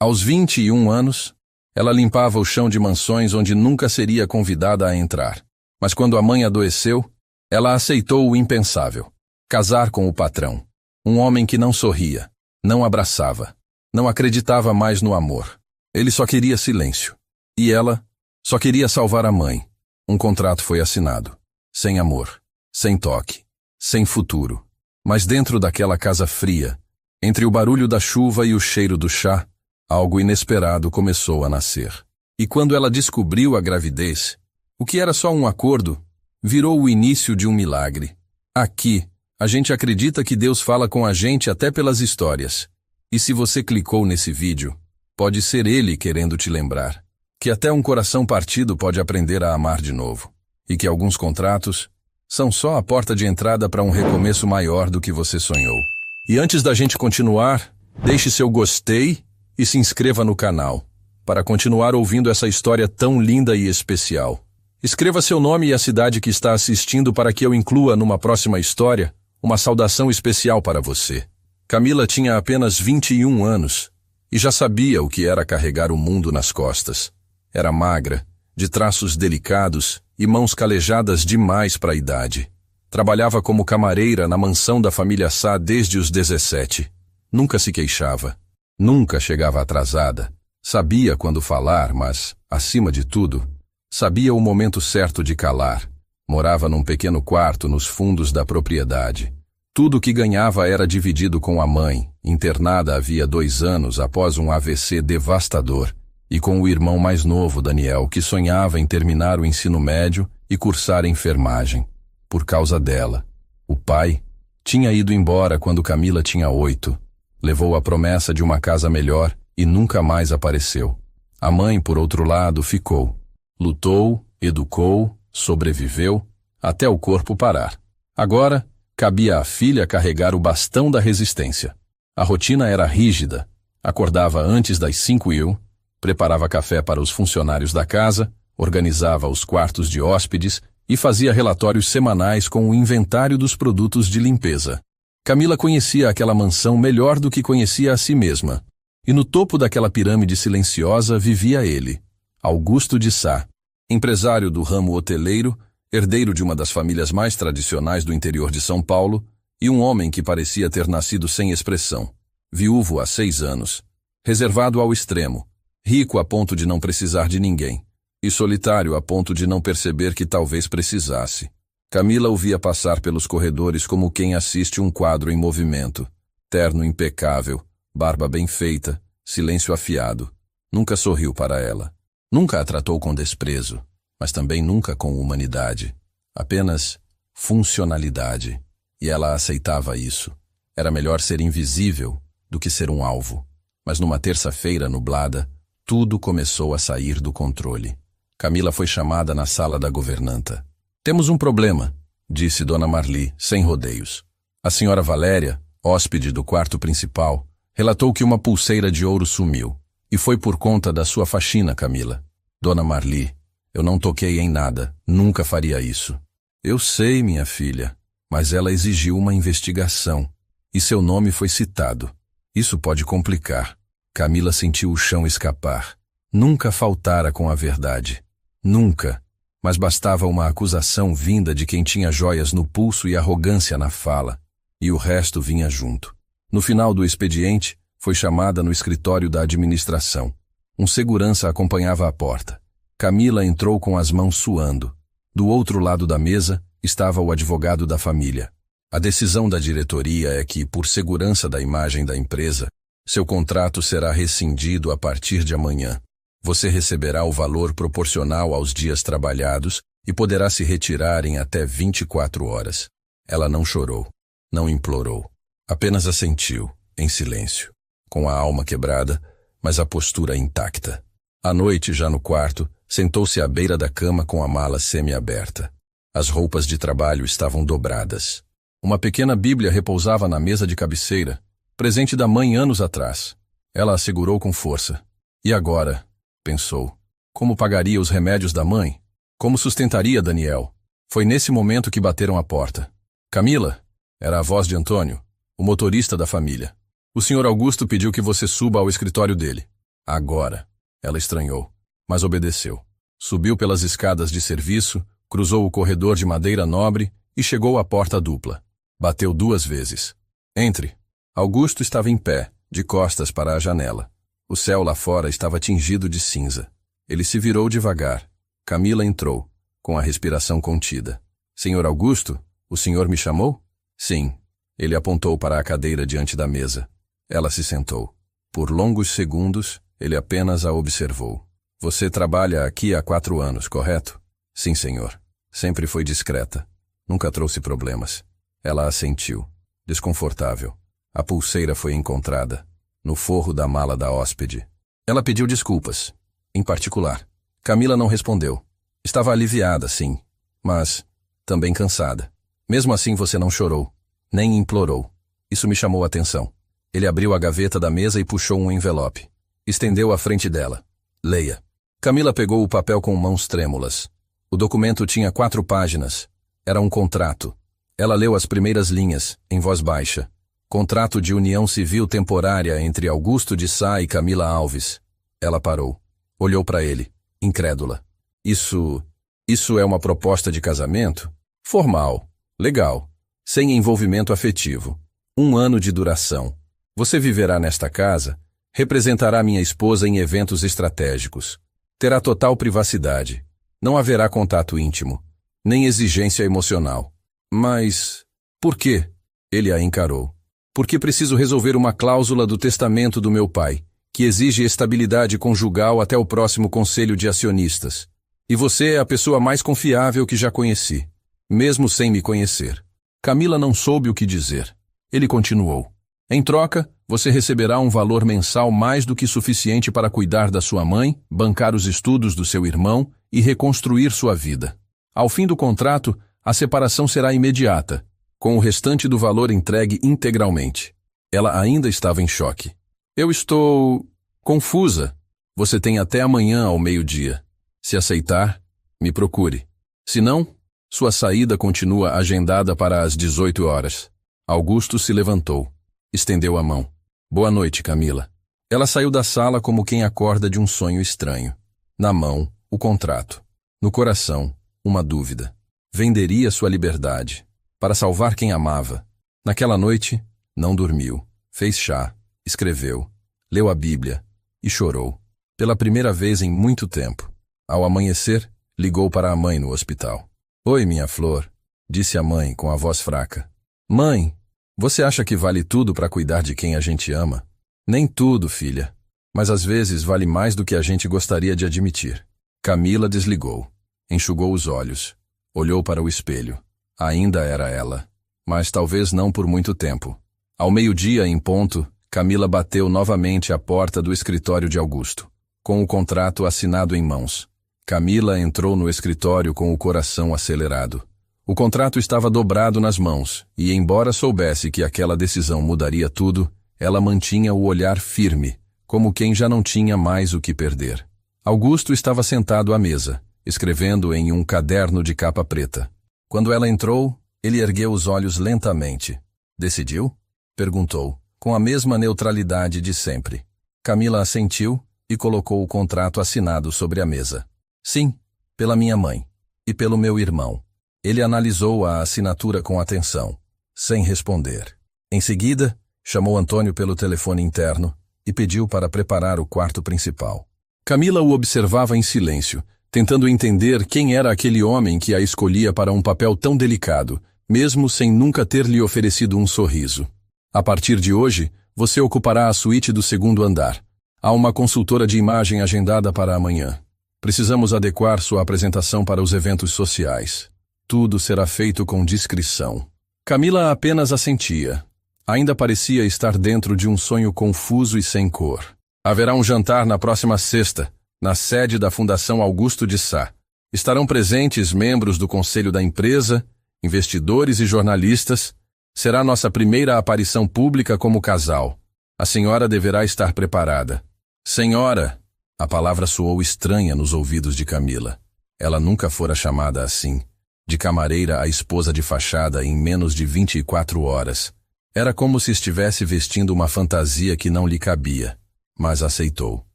Aos 21 anos, ela limpava o chão de mansões onde nunca seria convidada a entrar. Mas quando a mãe adoeceu, ela aceitou o impensável: casar com o patrão. Um homem que não sorria, não abraçava, não acreditava mais no amor. Ele só queria silêncio. E ela só queria salvar a mãe. Um contrato foi assinado. Sem amor, sem toque, sem futuro. Mas dentro daquela casa fria, entre o barulho da chuva e o cheiro do chá, algo inesperado começou a nascer. E quando ela descobriu a gravidez, o que era só um acordo, virou o início de um milagre. Aqui, a gente acredita que Deus fala com a gente até pelas histórias. E se você clicou nesse vídeo, pode ser Ele querendo te lembrar que até um coração partido pode aprender a amar de novo. E que alguns contratos são só a porta de entrada para um recomeço maior do que você sonhou. E antes da gente continuar, deixe seu gostei e se inscreva no canal, para continuar ouvindo essa história tão linda e especial. Escreva seu nome e a cidade que está assistindo para que eu inclua numa próxima história uma saudação especial para você. Camila tinha apenas 21 anos e já sabia o que era carregar o mundo nas costas. Era magra, de traços delicados e mãos calejadas demais para a idade. Trabalhava como camareira na mansão da família Sá desde os 17. Nunca se queixava. Nunca chegava atrasada. Sabia quando falar, mas, acima de tudo, sabia o momento certo de calar. Morava num pequeno quarto nos fundos da propriedade. Tudo o que ganhava era dividido com a mãe, internada havia 2 anos após um AVC devastador, e com o irmão mais novo, Daniel, que sonhava em terminar o ensino médio e cursar enfermagem. Por causa dela. O pai tinha ido embora quando Camila tinha 8. Levou a promessa de uma casa melhor e nunca mais apareceu. A mãe, por outro lado, ficou. Lutou, educou, sobreviveu, até o corpo parar. Agora, cabia à filha carregar o bastão da resistência. A rotina era rígida. Acordava antes das 5h, preparava café para os funcionários da casa, organizava os quartos de hóspedes e fazia relatórios semanais com o inventário dos produtos de limpeza. Camila conhecia aquela mansão melhor do que conhecia a si mesma. E no topo daquela pirâmide silenciosa vivia ele, Augusto de Sá, empresário do ramo hoteleiro, herdeiro de uma das famílias mais tradicionais do interior de São Paulo, e um homem que parecia ter nascido sem expressão, viúvo há 6 anos, reservado ao extremo, rico a ponto de não precisar de ninguém, e solitário a ponto de não perceber que talvez precisasse. Camila o via passar pelos corredores como quem assiste um quadro em movimento. Terno impecável, barba bem feita, silêncio afiado. Nunca sorriu para ela. Nunca a tratou com desprezo, mas também nunca com humanidade. Apenas funcionalidade. E ela aceitava isso. Era melhor ser invisível do que ser um alvo. Mas numa terça-feira nublada, tudo começou a sair do controle. Camila foi chamada na sala da governanta. Temos um problema, disse Dona Marli, sem rodeios. A senhora Valéria, hóspede do quarto principal, relatou que uma pulseira de ouro sumiu. E foi por conta da sua faxina, Camila. Dona Marli, eu não toquei em nada, nunca faria isso. Eu sei, minha filha, mas ela exigiu uma investigação. E seu nome foi citado. Isso pode complicar. Camila sentiu o chão escapar. Nunca faltara com a verdade. Nunca. Mas bastava uma acusação vinda de quem tinha joias no pulso e arrogância na fala, e o resto vinha junto. No final do expediente, foi chamada no escritório da administração. Um segurança acompanhava a porta. Camila entrou com as mãos suando. Do outro lado da mesa estava o advogado da família. A decisão da diretoria é que, por segurança da imagem da empresa, seu contrato será rescindido a partir de amanhã. Você receberá o valor proporcional aos dias trabalhados e poderá se retirar em até 24 horas. Ela não chorou, não implorou, apenas assentiu, em silêncio, com a alma quebrada, mas a postura intacta. À noite, já no quarto, sentou-se à beira da cama com a mala semi-aberta. As roupas de trabalho estavam dobradas. Uma pequena Bíblia repousava na mesa de cabeceira, presente da mãe anos atrás. Ela a segurou com força. E agora? Pensou. Como pagaria os remédios da mãe? Como sustentaria Daniel? Foi nesse momento que bateram à porta. Camila, era a voz de Antônio, o motorista da família. O senhor Augusto pediu que você suba ao escritório dele. Agora. Ela estranhou, mas obedeceu. Subiu pelas escadas de serviço, cruzou o corredor de madeira nobre e chegou à porta dupla. Bateu 2 vezes. Entre. Augusto estava em pé, de costas para a janela. O céu lá fora estava tingido de cinza. Ele se virou devagar. Camila entrou, com a respiração contida. Senhor Augusto, o senhor me chamou? Sim. Ele apontou para a cadeira diante da mesa. Ela se sentou. Por longos segundos, ele apenas a observou. Você trabalha aqui há 4 anos, correto? Sim, senhor. Sempre foi discreta. Nunca trouxe problemas. Ela assentiu, desconfortável. A pulseira foi encontrada, no forro da mala da hóspede. Ela pediu desculpas, em particular. Camila não respondeu. Estava aliviada, sim, mas também cansada. Mesmo assim você não chorou, nem implorou. Isso me chamou a atenção. Ele abriu a gaveta da mesa e puxou um envelope. Estendeu à frente dela. Leia. Camila pegou o papel com mãos trêmulas. O documento tinha 4 páginas. Era um contrato. Ela leu as primeiras linhas, em voz baixa. Contrato de união civil temporária entre Augusto de Sá e Camila Alves. Ela parou. Olhou para ele, incrédula. Isso é uma proposta de casamento? Formal. Legal. Sem envolvimento afetivo. 1 ano de duração. Você viverá nesta casa, representará minha esposa em eventos estratégicos. Terá total privacidade. Não haverá contato íntimo, nem exigência emocional. Mas, por quê? Ele a encarou. Porque preciso resolver uma cláusula do testamento do meu pai, que exige estabilidade conjugal até o próximo conselho de acionistas. E você é a pessoa mais confiável que já conheci, mesmo sem me conhecer. Camila não soube o que dizer. Ele continuou. Em troca, você receberá um valor mensal mais do que suficiente para cuidar da sua mãe, bancar os estudos do seu irmão e reconstruir sua vida. Ao fim do contrato, a separação será imediata, com o restante do valor entregue integralmente. Ela ainda estava em choque. Eu estou confusa. Você tem até amanhã ao meio-dia. Se aceitar, me procure. Se não, sua saída continua agendada para as 18 horas. Augusto se levantou. Estendeu a mão. Boa noite, Camila. Ela saiu da sala como quem acorda de um sonho estranho. Na mão, o contrato. No coração, uma dúvida. Venderia sua liberdade para salvar quem amava. Naquela noite, não dormiu. Fez chá, escreveu, leu a Bíblia e chorou. Pela primeira vez em muito tempo. Ao amanhecer, ligou para a mãe no hospital. Oi, minha flor, disse a mãe com a voz fraca. Mãe, você acha que vale tudo para cuidar de quem a gente ama? Nem tudo, filha. Mas às vezes vale mais do que a gente gostaria de admitir. Camila desligou. Enxugou os olhos. Olhou para o espelho. Ainda era ela. Mas talvez não por muito tempo. Ao meio-dia, em ponto, Camila bateu novamente à porta do escritório de Augusto, com o contrato assinado em mãos. Camila entrou no escritório com o coração acelerado. O contrato estava dobrado nas mãos, e embora soubesse que aquela decisão mudaria tudo, ela mantinha o olhar firme, como quem já não tinha mais o que perder. Augusto estava sentado à mesa, escrevendo em um caderno de capa preta. Quando ela entrou, ele ergueu os olhos lentamente. Decidiu? Perguntou, com a mesma neutralidade de sempre. Camila assentiu e colocou o contrato assinado sobre a mesa. Sim, pela minha mãe e pelo meu irmão. Ele analisou a assinatura com atenção, sem responder. Em seguida, chamou Antônio pelo telefone interno e pediu para preparar o quarto principal. Camila o observava em silêncio, tentando entender quem era aquele homem que a escolhia para um papel tão delicado, mesmo sem nunca ter lhe oferecido um sorriso. A partir de hoje, você ocupará a suíte do 2º andar. Há uma consultora de imagem agendada para amanhã. Precisamos adequar sua apresentação para os eventos sociais. Tudo será feito com discrição. Camila apenas assentia. Ainda parecia estar dentro de um sonho confuso e sem cor. Haverá um jantar na próxima sexta, na sede da Fundação Augusto de Sá. Estarão presentes membros do conselho da empresa, investidores e jornalistas. Será nossa primeira aparição pública como casal. A senhora deverá estar preparada. Senhora! A palavra soou estranha nos ouvidos de Camila. Ela nunca fora chamada assim. De camareira a esposa de fachada em menos de 24 horas. Era como se estivesse vestindo uma fantasia que não lhe cabia, mas aceitou.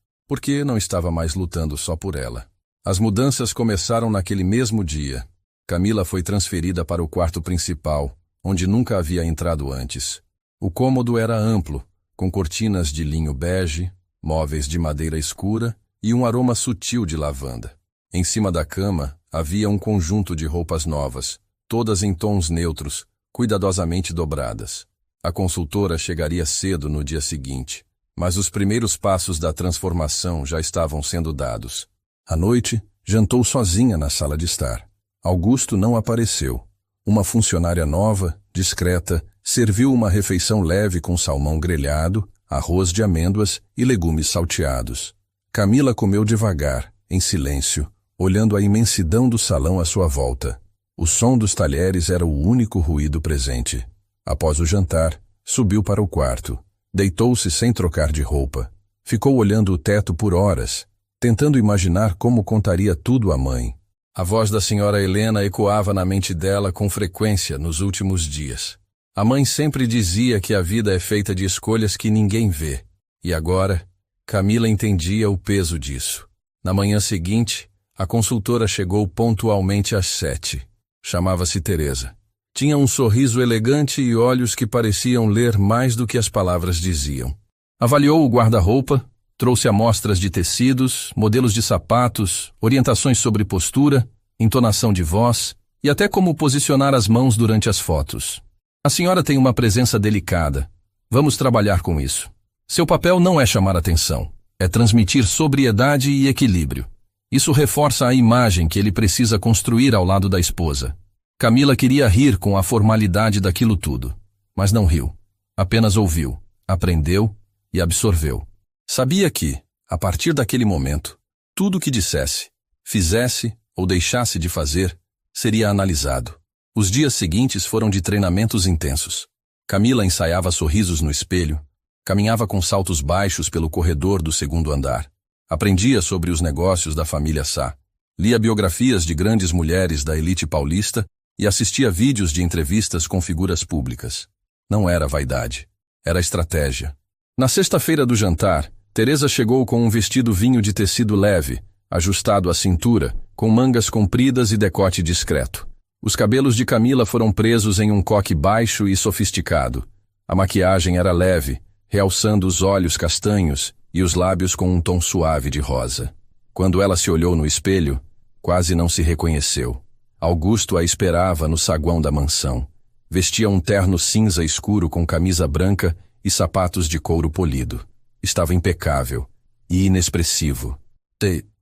porque não estava mais lutando só por ela. As mudanças começaram naquele mesmo dia. Camila foi transferida para o quarto principal, onde nunca havia entrado antes. O cômodo era amplo, com cortinas de linho bege, móveis de madeira escura e um aroma sutil de lavanda. Em cima da cama havia um conjunto de roupas novas, todas em tons neutros, cuidadosamente dobradas. A consultora chegaria cedo no dia seguinte, mas os primeiros passos da transformação já estavam sendo dados. À noite, jantou sozinha na sala de estar. Augusto não apareceu. Uma funcionária nova, discreta, serviu uma refeição leve com salmão grelhado, arroz de amêndoas e legumes salteados. Camila comeu devagar, em silêncio, olhando a imensidão do salão à sua volta. O som dos talheres era o único ruído presente. Após o jantar, subiu para o quarto. Deitou-se sem trocar de roupa. Ficou olhando o teto por horas, tentando imaginar como contaria tudo à mãe. A voz da senhora Helena ecoava na mente dela com frequência nos últimos dias. A mãe sempre dizia que a vida é feita de escolhas que ninguém vê. E agora, Camila entendia o peso disso. Na manhã seguinte, a consultora chegou pontualmente às 7. Chamava-se Teresa. Tinha um sorriso elegante e olhos que pareciam ler mais do que as palavras diziam. Avaliou o guarda-roupa, trouxe amostras de tecidos, modelos de sapatos, orientações sobre postura, entonação de voz e até como posicionar as mãos durante as fotos. A senhora tem uma presença delicada. Vamos trabalhar com isso. Seu papel não é chamar atenção, é transmitir sobriedade e equilíbrio. Isso reforça a imagem que ele precisa construir ao lado da esposa. Camila queria rir com a formalidade daquilo tudo, mas não riu. Apenas ouviu, aprendeu e absorveu. Sabia que, a partir daquele momento, tudo o que dissesse, fizesse ou deixasse de fazer, seria analisado. Os dias seguintes foram de treinamentos intensos. Camila ensaiava sorrisos no espelho, caminhava com saltos baixos pelo corredor do segundo andar. Aprendia sobre os negócios da família Sá. Lia biografias de grandes mulheres da elite paulista e assistia vídeos de entrevistas com figuras públicas. Não era vaidade, era estratégia. Na sexta-feira do jantar, Teresa chegou com um vestido vinho de tecido leve, ajustado à cintura, com mangas compridas e decote discreto. Os cabelos de Camila foram presos em um coque baixo e sofisticado. A maquiagem era leve, realçando os olhos castanhos e os lábios com um tom suave de rosa. Quando ela se olhou no espelho, quase não se reconheceu. Augusto a esperava no saguão da mansão. Vestia um terno cinza escuro com camisa branca e sapatos de couro polido. Estava impecável e inexpressivo.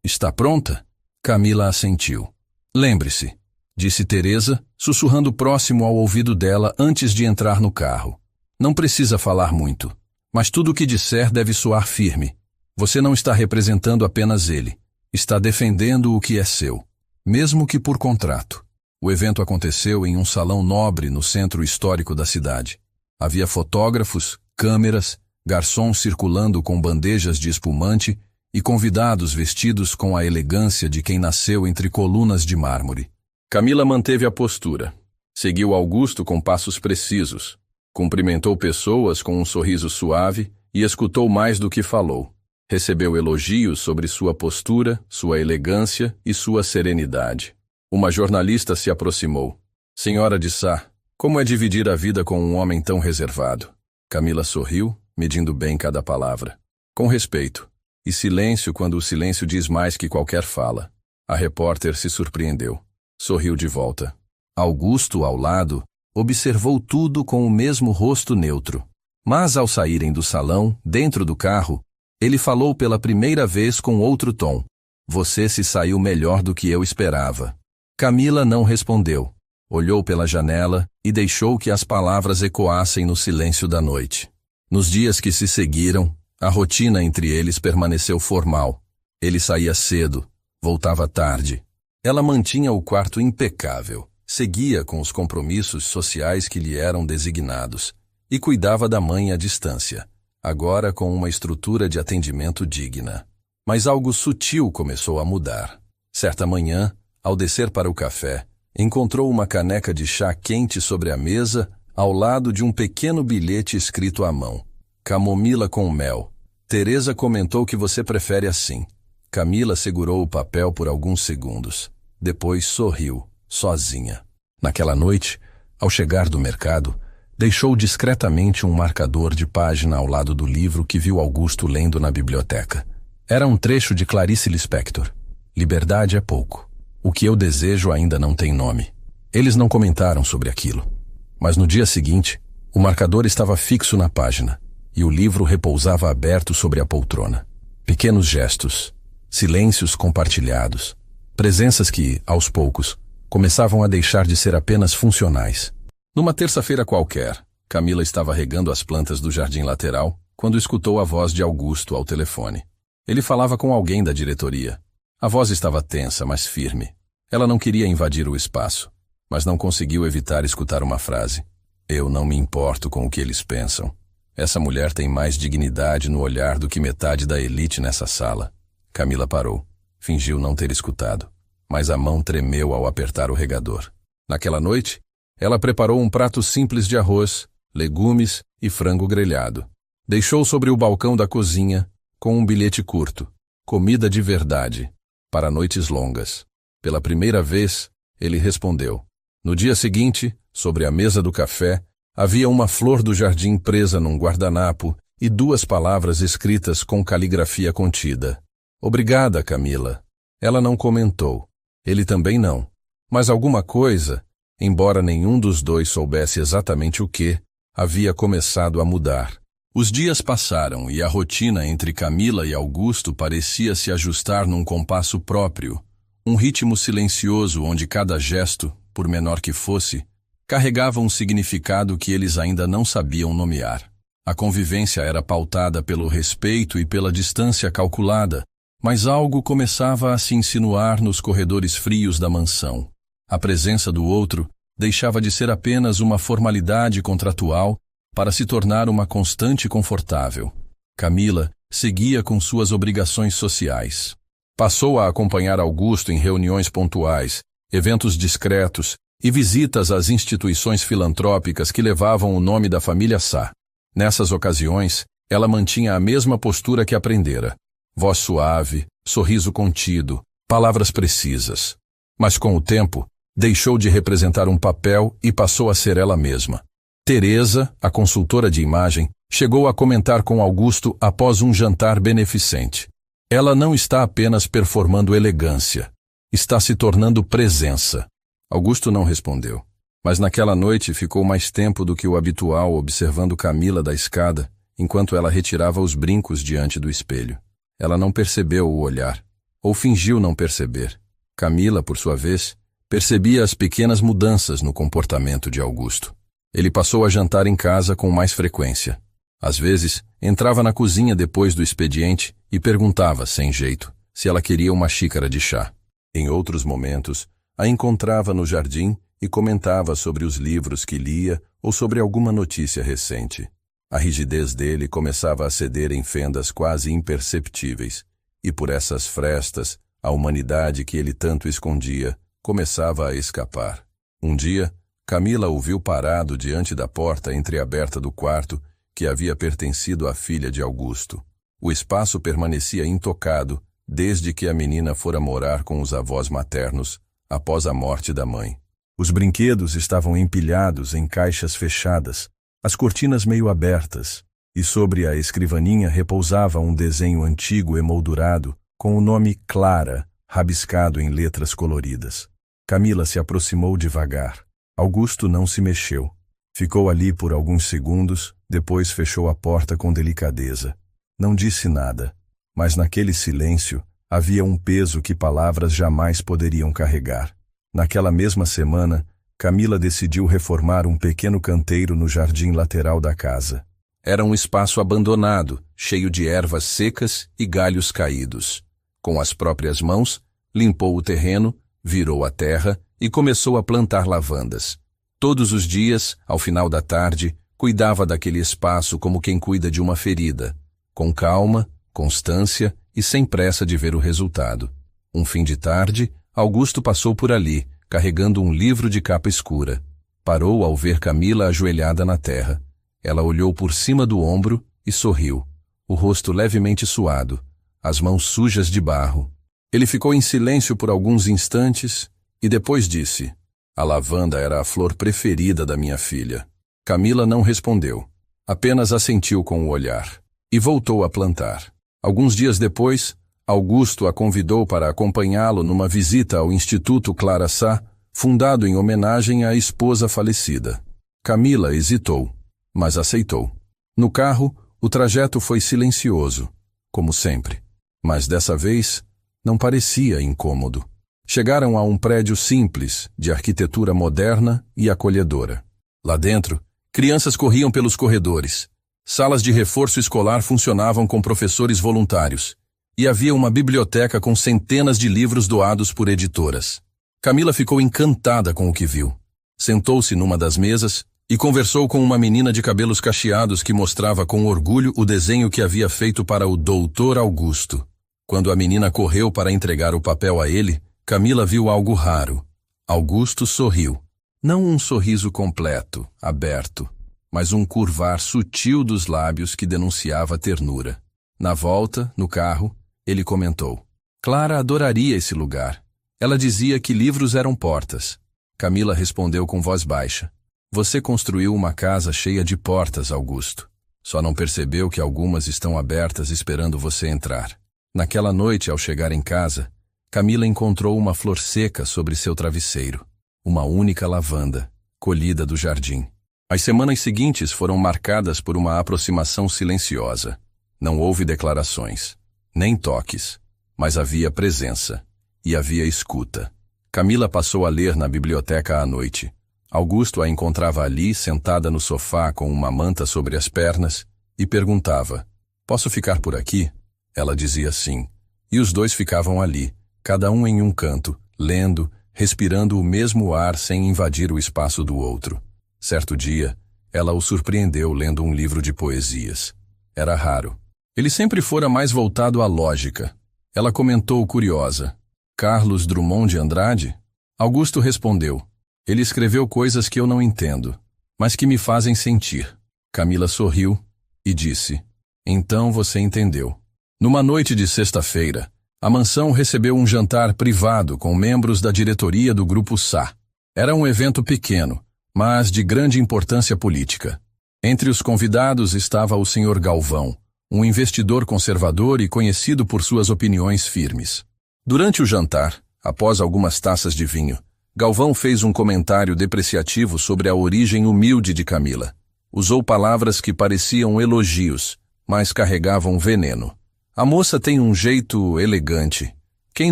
Está pronta? Camila assentiu. Lembre-se, disse Teresa, sussurrando próximo ao ouvido dela antes de entrar no carro. Não precisa falar muito, mas tudo o que disser deve soar firme. Você não está representando apenas ele. Está defendendo o que é seu, mesmo que por contrato. O evento aconteceu em um salão nobre no centro histórico da cidade. Havia fotógrafos, câmeras, garçons circulando com bandejas de espumante e convidados vestidos com a elegância de quem nasceu entre colunas de mármore. Camila manteve a postura. Seguiu Augusto com passos precisos. Cumprimentou pessoas com um sorriso suave e escutou mais do que falou. Recebeu elogios sobre sua postura, sua elegância e sua serenidade. Uma jornalista se aproximou. Senhora de Sá, como é dividir a vida com um homem tão reservado? Camila sorriu, medindo bem cada palavra. Com respeito. E silêncio quando o silêncio diz mais que qualquer fala. A repórter se surpreendeu. Sorriu de volta. Augusto, ao lado, observou tudo com o mesmo rosto neutro. Mas ao saírem do salão, dentro do carro, ele falou pela primeira vez com outro tom. Você se saiu melhor do que eu esperava. Camila não respondeu. Olhou pela janela e deixou que as palavras ecoassem no silêncio da noite. Nos dias que se seguiram, a rotina entre eles permaneceu formal. Ele saía cedo, voltava tarde. Ela mantinha o quarto impecável, seguia com os compromissos sociais que lhe eram designados e cuidava da mãe à distância, agora com uma estrutura de atendimento digna. Mas algo sutil começou a mudar. Certa manhã, ao descer para o café, encontrou uma caneca de chá quente sobre a mesa, ao lado de um pequeno bilhete escrito à mão. Camomila com mel. Teresa comentou que você prefere assim. Camila segurou o papel por alguns segundos. Depois sorriu, sozinha. Naquela noite, ao chegar do mercado, deixou discretamente um marcador de página ao lado do livro que viu Augusto lendo na biblioteca. Era um trecho de Clarice Lispector. Liberdade é pouco. O que eu desejo ainda não tem nome. Eles não comentaram sobre aquilo. Mas no dia seguinte, o marcador estava fixo na página e o livro repousava aberto sobre a poltrona. Pequenos gestos, silêncios compartilhados, presenças que, aos poucos, começavam a deixar de ser apenas funcionais. Numa terça-feira qualquer, Camila estava regando as plantas do jardim lateral quando escutou a voz de Augusto ao telefone. Ele falava com alguém da diretoria. A voz estava tensa, mas firme. Ela não queria invadir o espaço, mas não conseguiu evitar escutar uma frase. Eu não me importo com o que eles pensam. Essa mulher tem mais dignidade no olhar do que metade da elite nessa sala. Camila parou. Fingiu não ter escutado, mas a mão tremeu ao apertar o regador. Naquela noite, ela preparou um prato simples de arroz, legumes e frango grelhado. Deixou sobre o balcão da cozinha, com um bilhete curto. Comida de verdade, para noites longas. Pela primeira vez, ele respondeu. No dia seguinte, sobre a mesa do café, havia uma flor do jardim presa num guardanapo e 2 palavras escritas com caligrafia contida. Obrigada, Camila. Ela não comentou. Ele também não. Mas alguma coisa, embora nenhum dos dois soubesse exatamente o que, havia começado a mudar. Os dias passaram e a rotina entre Camila e Augusto parecia se ajustar num compasso próprio, um ritmo silencioso onde cada gesto, por menor que fosse, carregava um significado que eles ainda não sabiam nomear. A convivência era pautada pelo respeito e pela distância calculada, mas algo começava a se insinuar nos corredores frios da mansão. A presença do outro deixava de ser apenas uma formalidade contratual para se tornar uma constante confortável. Camila seguia com suas obrigações sociais. Passou a acompanhar Augusto em reuniões pontuais, eventos discretos e visitas às instituições filantrópicas que levavam o nome da família Sá. Nessas ocasiões, ela mantinha a mesma postura que aprendera. Voz suave, sorriso contido, palavras precisas. Mas com o tempo, deixou de representar um papel e passou a ser ela mesma. Teresa, a consultora de imagem, chegou a comentar com Augusto após um jantar beneficente. Ela não está apenas performando elegância, está se tornando presença. Augusto não respondeu, mas naquela noite ficou mais tempo do que o habitual observando Camila da escada, enquanto ela retirava os brincos diante do espelho. Ela não percebeu o olhar, ou fingiu não perceber. Camila, por sua vez, percebia as pequenas mudanças no comportamento de Augusto. Ele passou a jantar em casa com mais frequência. Às vezes, entrava na cozinha depois do expediente e perguntava, sem jeito, se ela queria uma xícara de chá. Em outros momentos, a encontrava no jardim e comentava sobre os livros que lia ou sobre alguma notícia recente. A rigidez dele começava a ceder em fendas quase imperceptíveis, e por essas frestas, a humanidade que ele tanto escondia começava a escapar. Um dia, Camila o viu parado diante da porta entreaberta do quarto que havia pertencido à filha de Augusto. O espaço permanecia intocado desde que a menina fora morar com os avós maternos após a morte da mãe. Os brinquedos estavam empilhados em caixas fechadas, as cortinas meio abertas, e sobre a escrivaninha repousava um desenho antigo emoldurado com o nome Clara, rabiscado em letras coloridas. Camila se aproximou devagar. Augusto não se mexeu. Ficou ali por alguns segundos, depois fechou a porta com delicadeza. Não disse nada, mas naquele silêncio havia um peso que palavras jamais poderiam carregar. Naquela mesma semana, Camila decidiu reformar um pequeno canteiro no jardim lateral da casa. Era um espaço abandonado, cheio de ervas secas e galhos caídos. Com as próprias mãos, limpou o terreno, virou a terra e começou a plantar lavandas. Todos os dias, ao final da tarde, cuidava daquele espaço como quem cuida de uma ferida, com calma, constância e sem pressa de ver o resultado. Um fim de tarde, Augusto passou por ali, carregando um livro de capa escura. Parou ao ver Camila ajoelhada na terra. Ela olhou por cima do ombro e sorriu. o rosto levemente suado, as mãos sujas de barro. Ele ficou em silêncio por alguns instantes e depois disse: "A lavanda era a flor preferida da minha filha." Camila não respondeu, apenas assentiu com o olhar e voltou a plantar. Alguns dias depois, Augusto a convidou para acompanhá-lo numa visita ao Instituto Clara Sá, fundado em homenagem à esposa falecida. Camila hesitou, mas aceitou. No carro, o trajeto foi silencioso, como sempre, mas dessa vez não parecia incômodo. Chegaram a um prédio simples, de arquitetura moderna e acolhedora. Lá dentro, crianças corriam pelos corredores. Salas de reforço escolar funcionavam com professores voluntários. E havia uma biblioteca com centenas de livros doados por editoras. Camila ficou encantada com o que viu. Sentou-se numa das mesas e conversou com uma menina de cabelos cacheados que mostrava com orgulho o desenho que havia feito para o Doutor Augusto. Quando a menina correu para entregar o papel a ele, Camila viu algo raro. Augusto sorriu. Não um sorriso completo, aberto, mas um curvar sutil dos lábios que denunciava ternura. Na volta, no carro, ele comentou: "Clara adoraria esse lugar. Ela dizia que livros eram portas." Camila respondeu com voz baixa: "Você construiu uma casa cheia de portas, Augusto. Só não percebeu que algumas estão abertas esperando você entrar." Naquela noite, ao chegar em casa, Camila encontrou uma flor seca sobre seu travesseiro. Uma única lavanda, colhida do jardim. As semanas seguintes foram marcadas por uma aproximação silenciosa. Não houve declarações, nem toques, mas havia presença e havia escuta. Camila passou a ler na biblioteca à noite. Augusto a encontrava ali, sentada no sofá com uma manta sobre as pernas, e perguntava: "Posso ficar por aqui?" Ela dizia sim, e os dois ficavam ali, cada um em um canto, lendo, respirando o mesmo ar sem invadir o espaço do outro. Certo dia, ela o surpreendeu lendo um livro de poesias. Era raro. Ele sempre fora mais voltado à lógica. Ela comentou curiosa: "Carlos Drummond de Andrade?" Augusto respondeu: "Ele escreveu coisas que eu não entendo, mas que me fazem sentir." Camila sorriu e disse: "Então você entendeu." Numa noite de sexta-feira, a mansão recebeu um jantar privado com membros da diretoria do Grupo Sá. Era um evento pequeno, mas de grande importância política. Entre os convidados estava o Sr. Galvão, um investidor conservador e conhecido por suas opiniões firmes. Durante o jantar, após algumas taças de vinho, Galvão fez um comentário depreciativo sobre a origem humilde de Camila. Usou palavras que pareciam elogios, mas carregavam veneno. "A moça tem um jeito elegante. Quem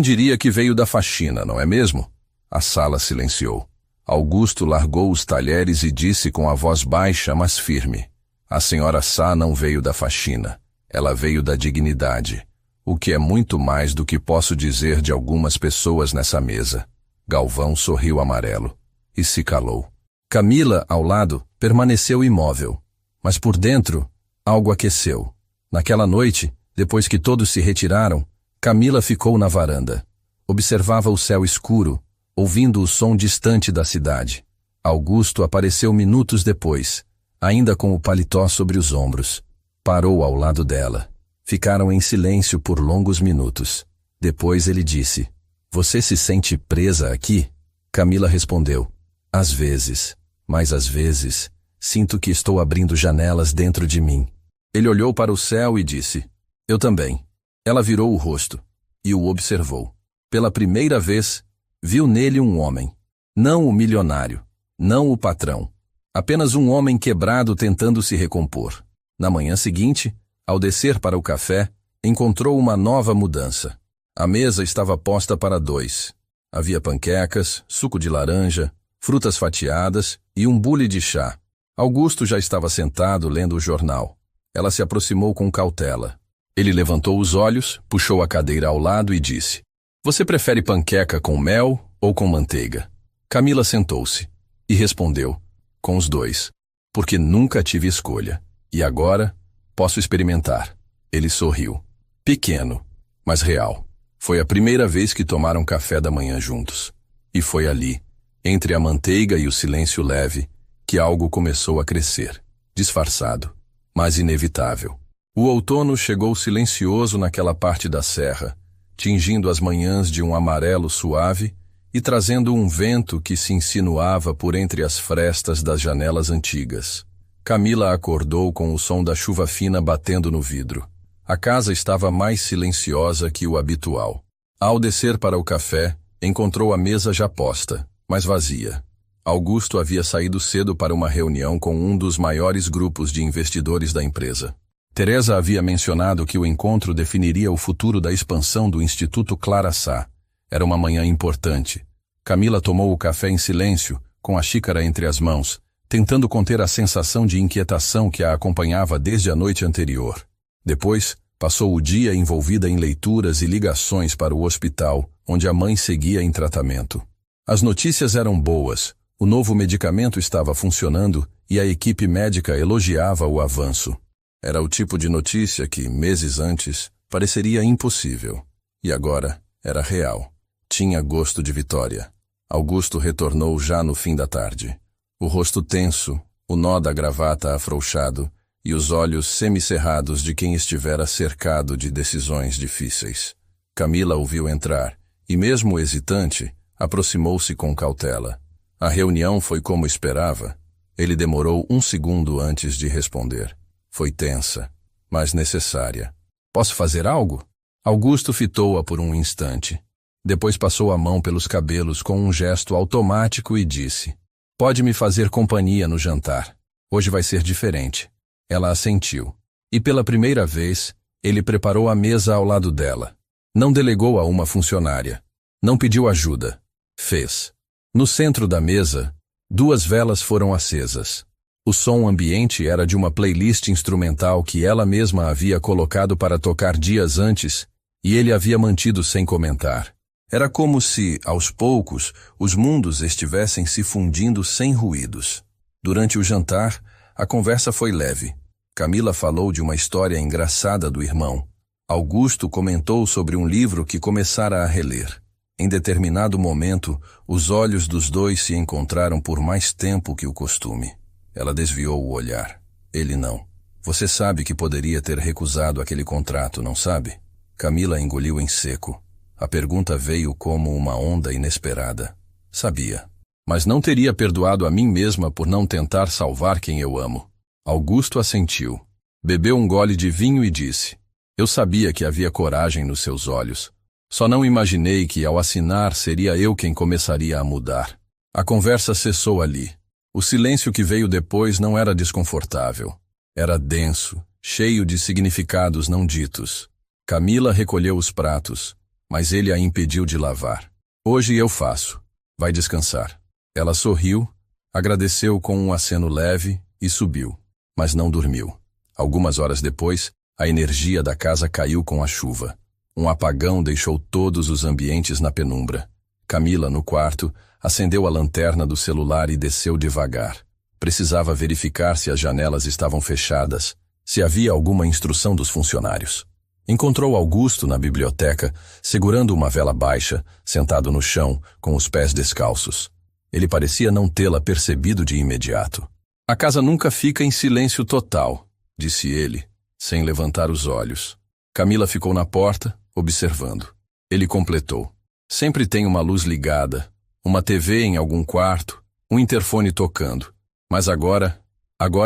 diria que veio da faxina, não é mesmo?" A sala silenciou. Augusto largou os talheres e disse com a voz baixa, mas firme: "A senhora Sá não veio da faxina. Ela veio da dignidade, o que é muito mais do que posso dizer de algumas pessoas nessa mesa." Galvão sorriu amarelo e se calou. Camila, ao lado, permaneceu imóvel, mas por dentro, algo aqueceu. Naquela noite, depois que todos se retiraram, Camila ficou na varanda. Observava o céu escuro, ouvindo o som distante da cidade. Augusto apareceu minutos depois, ainda com o paletó sobre os ombros. Parou ao lado dela. Ficaram em silêncio por longos minutos. Depois ele disse: "Você se sente presa aqui?" Camila respondeu: "Às vezes, mas às vezes, sinto que estou abrindo janelas dentro de mim." Ele olhou para o céu e disse: "Eu também." Ela virou o rosto e o observou. Pela primeira vez, viu nele um homem. Não o milionário, não o patrão. Apenas um homem quebrado tentando se recompor. Na manhã seguinte, ao descer para o café, encontrou uma nova mudança. A mesa estava posta para dois. Havia panquecas, suco de laranja, frutas fatiadas e um bule de chá. Augusto já estava sentado lendo o jornal. Ela se aproximou com cautela. Ele levantou os olhos, puxou a cadeira ao lado e disse: "Você prefere panqueca com mel ou com manteiga?" Camila sentou-se e respondeu: "Com os dois, porque nunca tive escolha. E agora, posso experimentar." Ele sorriu. Pequeno, mas real. Foi a primeira vez que tomaram café da manhã juntos. E foi ali, entre a manteiga e o silêncio leve, que algo começou a crescer. Disfarçado, mas inevitável. O outono chegou silencioso naquela parte da serra, tingindo as manhãs de um amarelo suave e trazendo um vento que se insinuava por entre as frestas das janelas antigas. Camila acordou com o som da chuva fina batendo no vidro. A casa estava mais silenciosa que o habitual. Ao descer para o café, encontrou a mesa já posta, mas vazia. Augusto havia saído cedo para uma reunião com um dos maiores grupos de investidores da empresa. Teresa havia mencionado que o encontro definiria o futuro da expansão do Instituto Clara Sá. Era uma manhã importante. Camila tomou o café em silêncio, com a xícara entre as mãos, tentando conter a sensação de inquietação que a acompanhava desde a noite anterior. Depois, passou o dia envolvida em leituras e ligações para o hospital, onde a mãe seguia em tratamento. As notícias eram boas, o novo medicamento estava funcionando e a equipe médica elogiava o avanço. Era o tipo de notícia que, meses antes, pareceria impossível. E agora, era real. Tinha gosto de vitória. Augusto retornou já no fim da tarde. O rosto tenso, o nó da gravata afrouxado e os olhos semicerrados de quem estivera cercado de decisões difíceis. Camila o viu entrar e, mesmo hesitante, aproximou-se com cautela. A reunião foi como esperava. Ele demorou 1 segundo antes de responder. Foi tensa, mas necessária. Posso fazer algo? Augusto fitou-a por um instante. Depois passou a mão pelos cabelos com um gesto automático e disse: Pode me fazer companhia no jantar. Hoje vai ser diferente. Ela assentiu. E pela primeira vez, ele preparou a mesa ao lado dela. Não delegou a uma funcionária. Não pediu ajuda. Fez. No centro da mesa, 2 velas foram acesas. O som ambiente era de uma playlist instrumental que ela mesma havia colocado para tocar dias antes, e ele havia mantido sem comentar. Era como se, aos poucos, os mundos estivessem se fundindo sem ruídos. Durante o jantar, a conversa foi leve. Camila falou de uma história engraçada do irmão. Augusto comentou sobre um livro que começara a reler. Em determinado momento, os olhos dos dois se encontraram por mais tempo que o costume. Ela desviou o olhar. Ele não. Você sabe que poderia ter recusado aquele contrato, não sabe? Camila engoliu em seco. A pergunta veio como uma onda inesperada. Sabia. Mas não teria perdoado a mim mesma por não tentar salvar quem eu amo. Augusto assentiu. Bebeu um gole de vinho e disse: Eu sabia que havia coragem nos seus olhos. Só não imaginei que, ao assinar, seria eu quem começaria a mudar. A conversa cessou ali. O silêncio que veio depois não era desconfortável. Era denso, cheio de significados não ditos. Camila recolheu os pratos, mas ele a impediu de lavar. Hoje eu faço. Vai descansar. Ela sorriu, agradeceu com um aceno leve e subiu, mas não dormiu. Algumas horas depois, a energia da casa caiu com a chuva. Um apagão deixou todos os ambientes na penumbra. Camila, no quarto, acendeu a lanterna do celular e desceu devagar. Precisava verificar se as janelas estavam fechadas, se havia alguma instrução dos funcionários. Encontrou Augusto na biblioteca, segurando uma vela baixa, sentado no chão, com os pés descalços. Ele parecia não tê-la percebido de imediato. A casa nunca fica em silêncio total, disse ele, sem levantar os olhos. Camila ficou na porta, observando. Ele completou. Sempre tem uma luz ligada, uma TV em algum quarto, um interfone tocando. Mas agora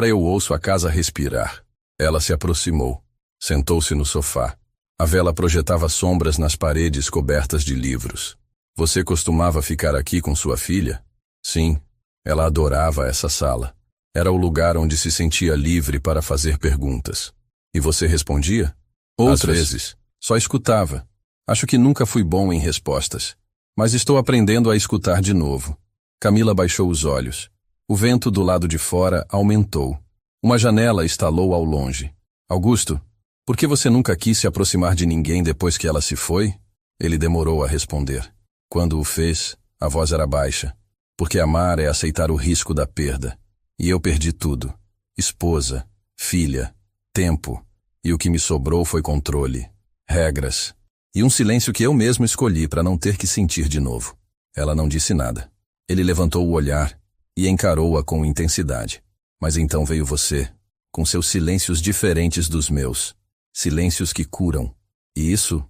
eu ouço a casa respirar. Ela se aproximou. Sentou-se no sofá. A vela projetava sombras nas paredes cobertas de livros. Você costumava ficar aqui com sua filha? Sim, ela adorava essa sala. Era o lugar onde se sentia livre para fazer perguntas. E você respondia? Às vezes. Só escutava. Acho que nunca fui bom em respostas. Mas estou aprendendo a escutar de novo. Camila baixou os olhos. O vento do lado de fora aumentou. Uma janela estalou ao longe. Augusto, por que você nunca quis se aproximar de ninguém depois que ela se foi? Ele demorou a responder. Quando o fez, a voz era baixa. Porque amar é aceitar o risco da perda. E eu perdi tudo. Esposa, filha, tempo. E o que me sobrou foi controle, regras. E um silêncio que eu mesmo escolhi para não ter que sentir de novo. Ela não disse nada. Ele levantou o olhar e encarou-a com intensidade. Mas então veio você, com seus silêncios diferentes dos meus. Silêncios que curam. E isso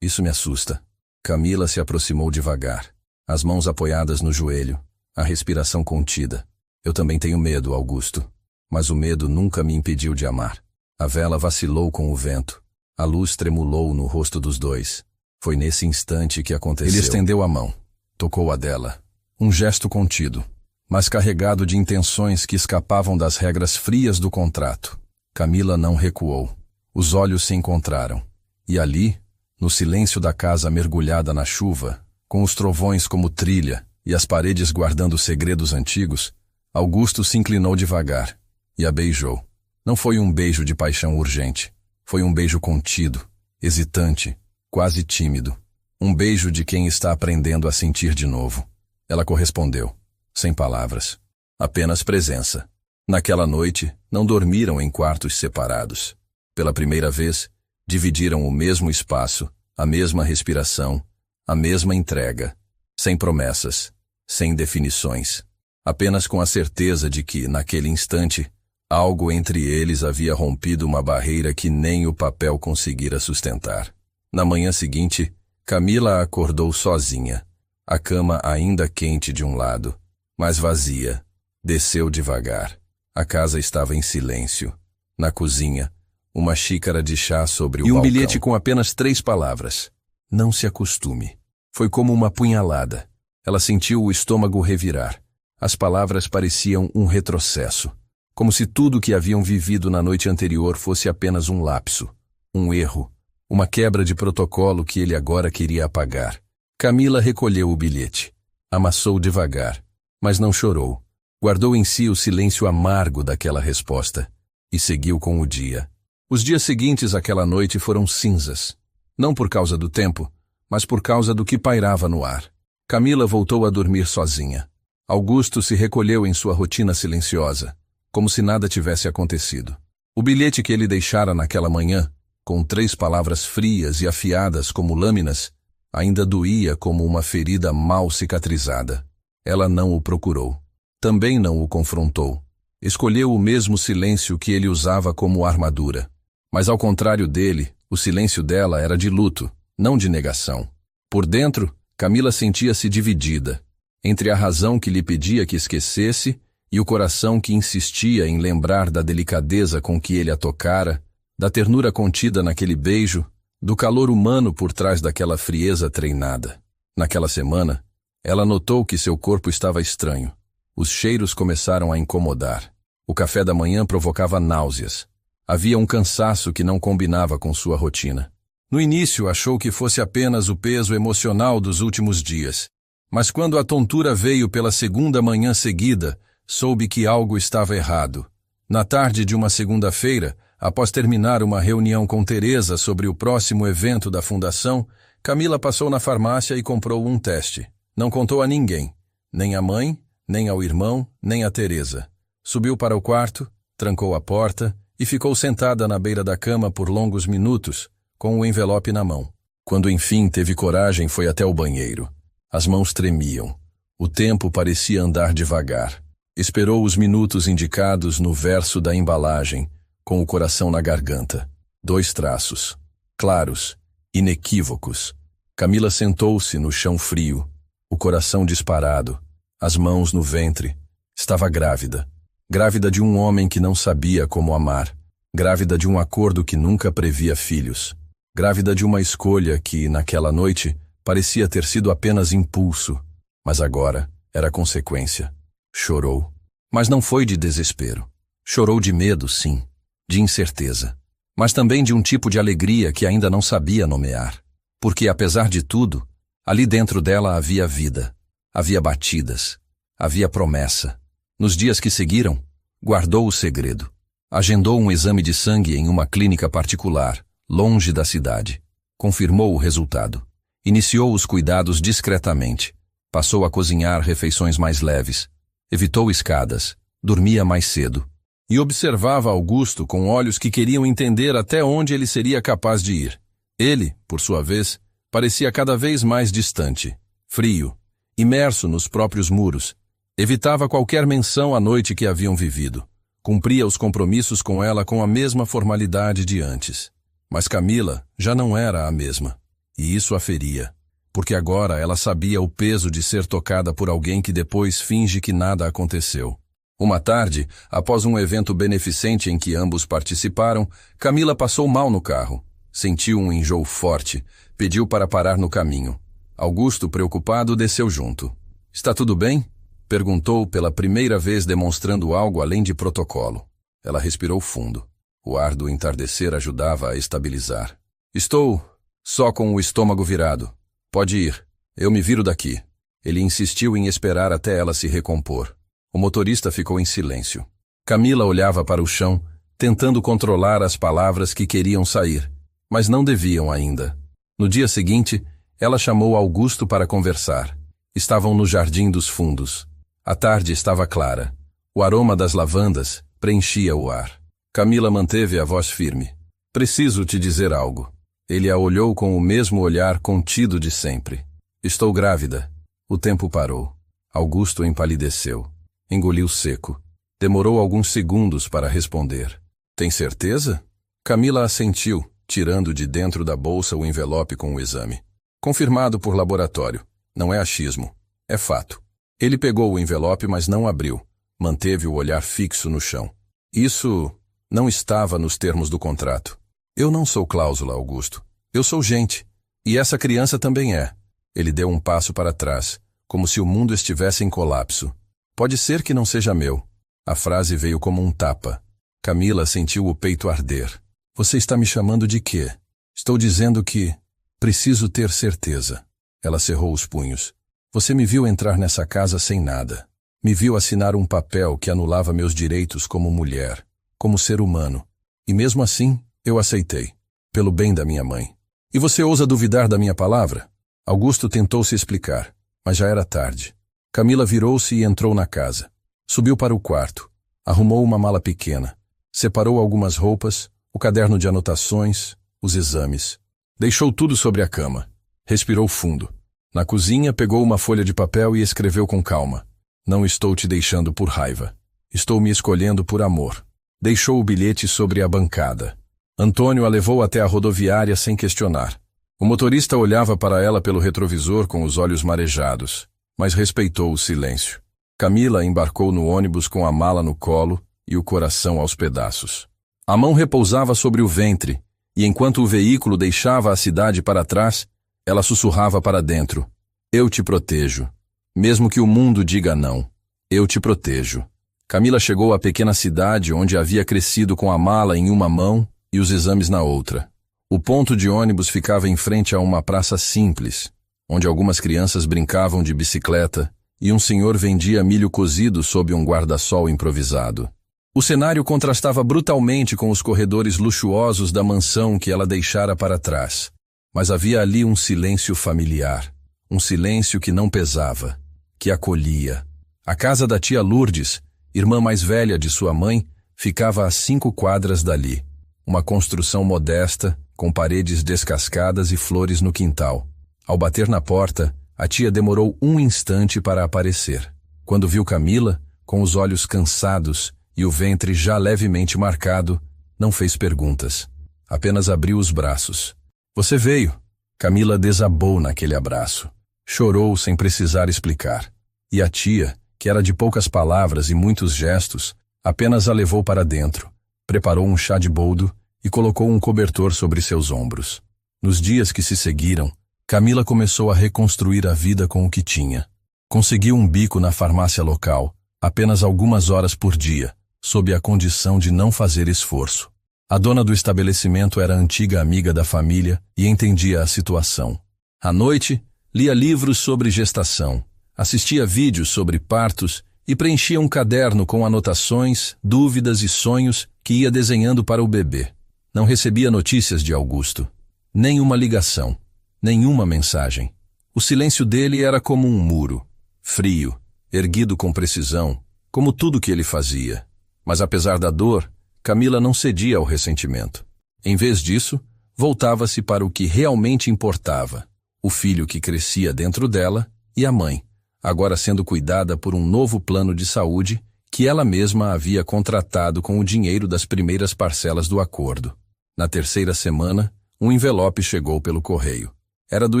me assusta. Camila se aproximou devagar, as mãos apoiadas no joelho, a respiração contida. Eu também tenho medo, Augusto. Mas o medo nunca me impediu de amar. A vela vacilou com o vento. A luz tremulou no rosto dos dois. Foi nesse instante que aconteceu. Ele estendeu a mão, tocou a dela. Um gesto contido, mas carregado de intenções que escapavam das regras frias do contrato. Camila não recuou. Os olhos se encontraram. E ali, no silêncio da casa mergulhada na chuva, com os trovões como trilha e as paredes guardando segredos antigos, Augusto se inclinou devagar e a beijou. Não foi um beijo de paixão urgente. Foi um beijo contido, hesitante, quase tímido. Um beijo de quem está aprendendo a sentir de novo. Ela correspondeu, sem palavras. Apenas presença. Naquela noite, não dormiram em quartos separados. Pela primeira vez, dividiram o mesmo espaço, a mesma respiração, a mesma entrega. Sem promessas, sem definições. Apenas com a certeza de que, naquele instante, algo entre eles havia rompido uma barreira que nem o papel conseguira sustentar. Na manhã seguinte, Camila acordou sozinha. A cama ainda quente de um lado, mas vazia. Desceu devagar. A casa estava em silêncio. Na cozinha, uma xícara de chá sobre o balcão. E um bilhete com apenas 3 palavras. Não se acostume. Foi como uma punhalada. Ela sentiu o estômago revirar. As palavras pareciam um retrocesso. Como se tudo o que haviam vivido na noite anterior fosse apenas um lapso, um erro, uma quebra de protocolo que ele agora queria apagar. Camila recolheu o bilhete, amassou devagar, mas não chorou. Guardou em si o silêncio amargo daquela resposta e seguiu com o dia. Os dias seguintes àquela noite foram cinzas, não por causa do tempo, mas por causa do que pairava no ar. Camila voltou a dormir sozinha. Augusto se recolheu em sua rotina silenciosa, como se nada tivesse acontecido. O bilhete que ele deixara naquela manhã, com 3 palavras frias e afiadas como lâminas, ainda doía como uma ferida mal cicatrizada. Ela não o procurou. Também não o confrontou. Escolheu o mesmo silêncio que ele usava como armadura. Mas ao contrário dele, o silêncio dela era de luto, não de negação. Por dentro, Camila sentia-se dividida, entre a razão que lhe pedia que esquecesse e o coração que insistia em lembrar da delicadeza com que ele a tocara, da ternura contida naquele beijo, do calor humano por trás daquela frieza treinada. Naquela semana, ela notou que seu corpo estava estranho. Os cheiros começaram a incomodar. O café da manhã provocava náuseas. Havia um cansaço que não combinava com sua rotina. No início, achou que fosse apenas o peso emocional dos últimos dias. Mas quando a tontura veio pela segunda manhã seguida, soube que algo estava errado. Na tarde de uma segunda-feira, após terminar uma reunião com Teresa sobre o próximo evento da fundação, Camila passou na farmácia e comprou um teste. Não contou a ninguém, nem à mãe, nem ao irmão, nem a Teresa. Subiu para o quarto, trancou a porta e ficou sentada na beira da cama por longos minutos, com o envelope na mão. Quando enfim teve coragem, foi até o banheiro. As mãos tremiam. O tempo parecia andar devagar. Esperou os minutos indicados no verso da embalagem, com o coração na garganta. 2 traços, claros, inequívocos. Camila sentou-se no chão frio, o coração disparado, as mãos no ventre. Estava grávida. Grávida de um homem que não sabia como amar. Grávida de um acordo que nunca previa filhos. Grávida de uma escolha que, naquela noite, parecia ter sido apenas impulso, mas agora era consequência. Chorou. Mas não foi de desespero. Chorou de medo, sim, de incerteza, mas também de um tipo de alegria que ainda não sabia nomear. Porque, apesar de tudo, ali dentro dela havia vida, havia batidas, havia promessa. Nos dias que seguiram, guardou o segredo. Agendou um exame de sangue em uma clínica particular, longe da cidade. Confirmou o resultado. Iniciou os cuidados discretamente. Passou a cozinhar refeições mais leves. Evitou escadas. Dormia mais cedo. E observava Augusto com olhos que queriam entender até onde ele seria capaz de ir. Ele, por sua vez, parecia cada vez mais distante, frio, imerso nos próprios muros. Evitava qualquer menção à noite que haviam vivido. Cumpria os compromissos com ela com a mesma formalidade de antes. Mas Camila já não era a mesma. E isso a feria. Porque agora ela sabia o peso de ser tocada por alguém que depois finge que nada aconteceu. Uma tarde, após um evento beneficente em que ambos participaram, Camila passou mal no carro. Sentiu um enjoo forte. Pediu para parar no caminho. Augusto, preocupado, desceu junto. "Está tudo bem?" perguntou pela primeira vez, demonstrando algo além de protocolo. Ela respirou fundo. O ar do entardecer ajudava a estabilizar. "Estou só com o estômago virado. Pode ir. Eu me viro daqui." Ele insistiu em esperar até ela se recompor. O motorista ficou em silêncio. Camila olhava para o chão, tentando controlar as palavras que queriam sair, mas não deviam ainda. No dia seguinte, ela chamou Augusto para conversar. Estavam no jardim dos fundos. A tarde estava clara. O aroma das lavandas preenchia o ar. Camila manteve a voz firme. "Preciso te dizer algo." Ele a olhou com o mesmo olhar contido de sempre. "Estou grávida." O tempo parou. Augusto empalideceu. Engoliu seco. Demorou alguns segundos para responder. "Tem certeza?" Camila assentiu, tirando de dentro da bolsa o envelope com o exame. "Confirmado por laboratório. Não é achismo. É fato." Ele pegou o envelope, mas não abriu. Manteve o olhar fixo no chão. "Isso não estava nos termos do contrato. Eu não sou cláusula, Augusto. Eu sou gente. E essa criança também é." Ele deu um passo para trás, como se o mundo estivesse em colapso. "Pode ser que não seja meu." A frase veio como um tapa. Camila sentiu o peito arder. "Você está me chamando de quê?" "Estou dizendo que preciso ter certeza." Ela cerrou os punhos. "Você me viu entrar nessa casa sem nada. Me viu assinar um papel que anulava meus direitos como mulher, como ser humano. E mesmo assim, eu aceitei, pelo bem da minha mãe. E você ousa duvidar da minha palavra?" Augusto tentou se explicar, mas já era tarde. Camila virou-se e entrou na casa. Subiu para o quarto. Arrumou uma mala pequena. Separou algumas roupas, o caderno de anotações, os exames. Deixou tudo sobre a cama. Respirou fundo. Na cozinha, pegou uma folha de papel e escreveu com calma. "Não estou te deixando por raiva. Estou me escolhendo por amor." Deixou o bilhete sobre a bancada. Antônio a levou até a rodoviária sem questionar. O motorista olhava para ela pelo retrovisor com os olhos marejados, mas respeitou o silêncio. Camila embarcou no ônibus com a mala no colo e o coração aos pedaços. A mão repousava sobre o ventre, e enquanto o veículo deixava a cidade para trás, ela sussurrava para dentro: "Eu te protejo. Mesmo que o mundo diga não, eu te protejo." Camila chegou à pequena cidade onde havia crescido com a mala em uma mão e os exames na outra. O ponto de ônibus ficava em frente a uma praça simples, onde algumas crianças brincavam de bicicleta e um senhor vendia milho cozido sob um guarda-sol improvisado. O cenário contrastava brutalmente com os corredores luxuosos da mansão que ela deixara para trás. Mas havia ali um silêncio familiar, um silêncio que não pesava, que acolhia. A casa da tia Lourdes, irmã mais velha de sua mãe, ficava a 5 quadras dali. Uma construção modesta, com paredes descascadas e flores no quintal. Ao bater na porta, a tia demorou um instante para aparecer. Quando viu Camila, com os olhos cansados e o ventre já levemente marcado, não fez perguntas. Apenas abriu os braços. "Você veio." Camila desabou naquele abraço. Chorou sem precisar explicar. E a tia, que era de poucas palavras e muitos gestos, apenas a levou para dentro, preparou um chá de boldo e colocou um cobertor sobre seus ombros. Nos dias que se seguiram, Camila começou a reconstruir a vida com o que tinha. Conseguiu um bico na farmácia local, apenas algumas horas por dia, sob a condição de não fazer esforço. A dona do estabelecimento era antiga amiga da família e entendia a situação. À noite, lia livros sobre gestação, assistia vídeos sobre partos e preenchia um caderno com anotações, dúvidas e sonhos que ia desenhando para o bebê. Não recebia notícias de Augusto. Nenhuma ligação, nenhuma mensagem. O silêncio dele era como um muro, frio, erguido com precisão, como tudo que ele fazia. Mas apesar da dor, Camila não cedia ao ressentimento. Em vez disso, voltava-se para o que realmente importava: o filho que crescia dentro dela e a mãe, agora sendo cuidada por um novo plano de saúde que ela mesma havia contratado com o dinheiro das primeiras parcelas do acordo. Na terceira semana, um envelope chegou pelo correio. Era do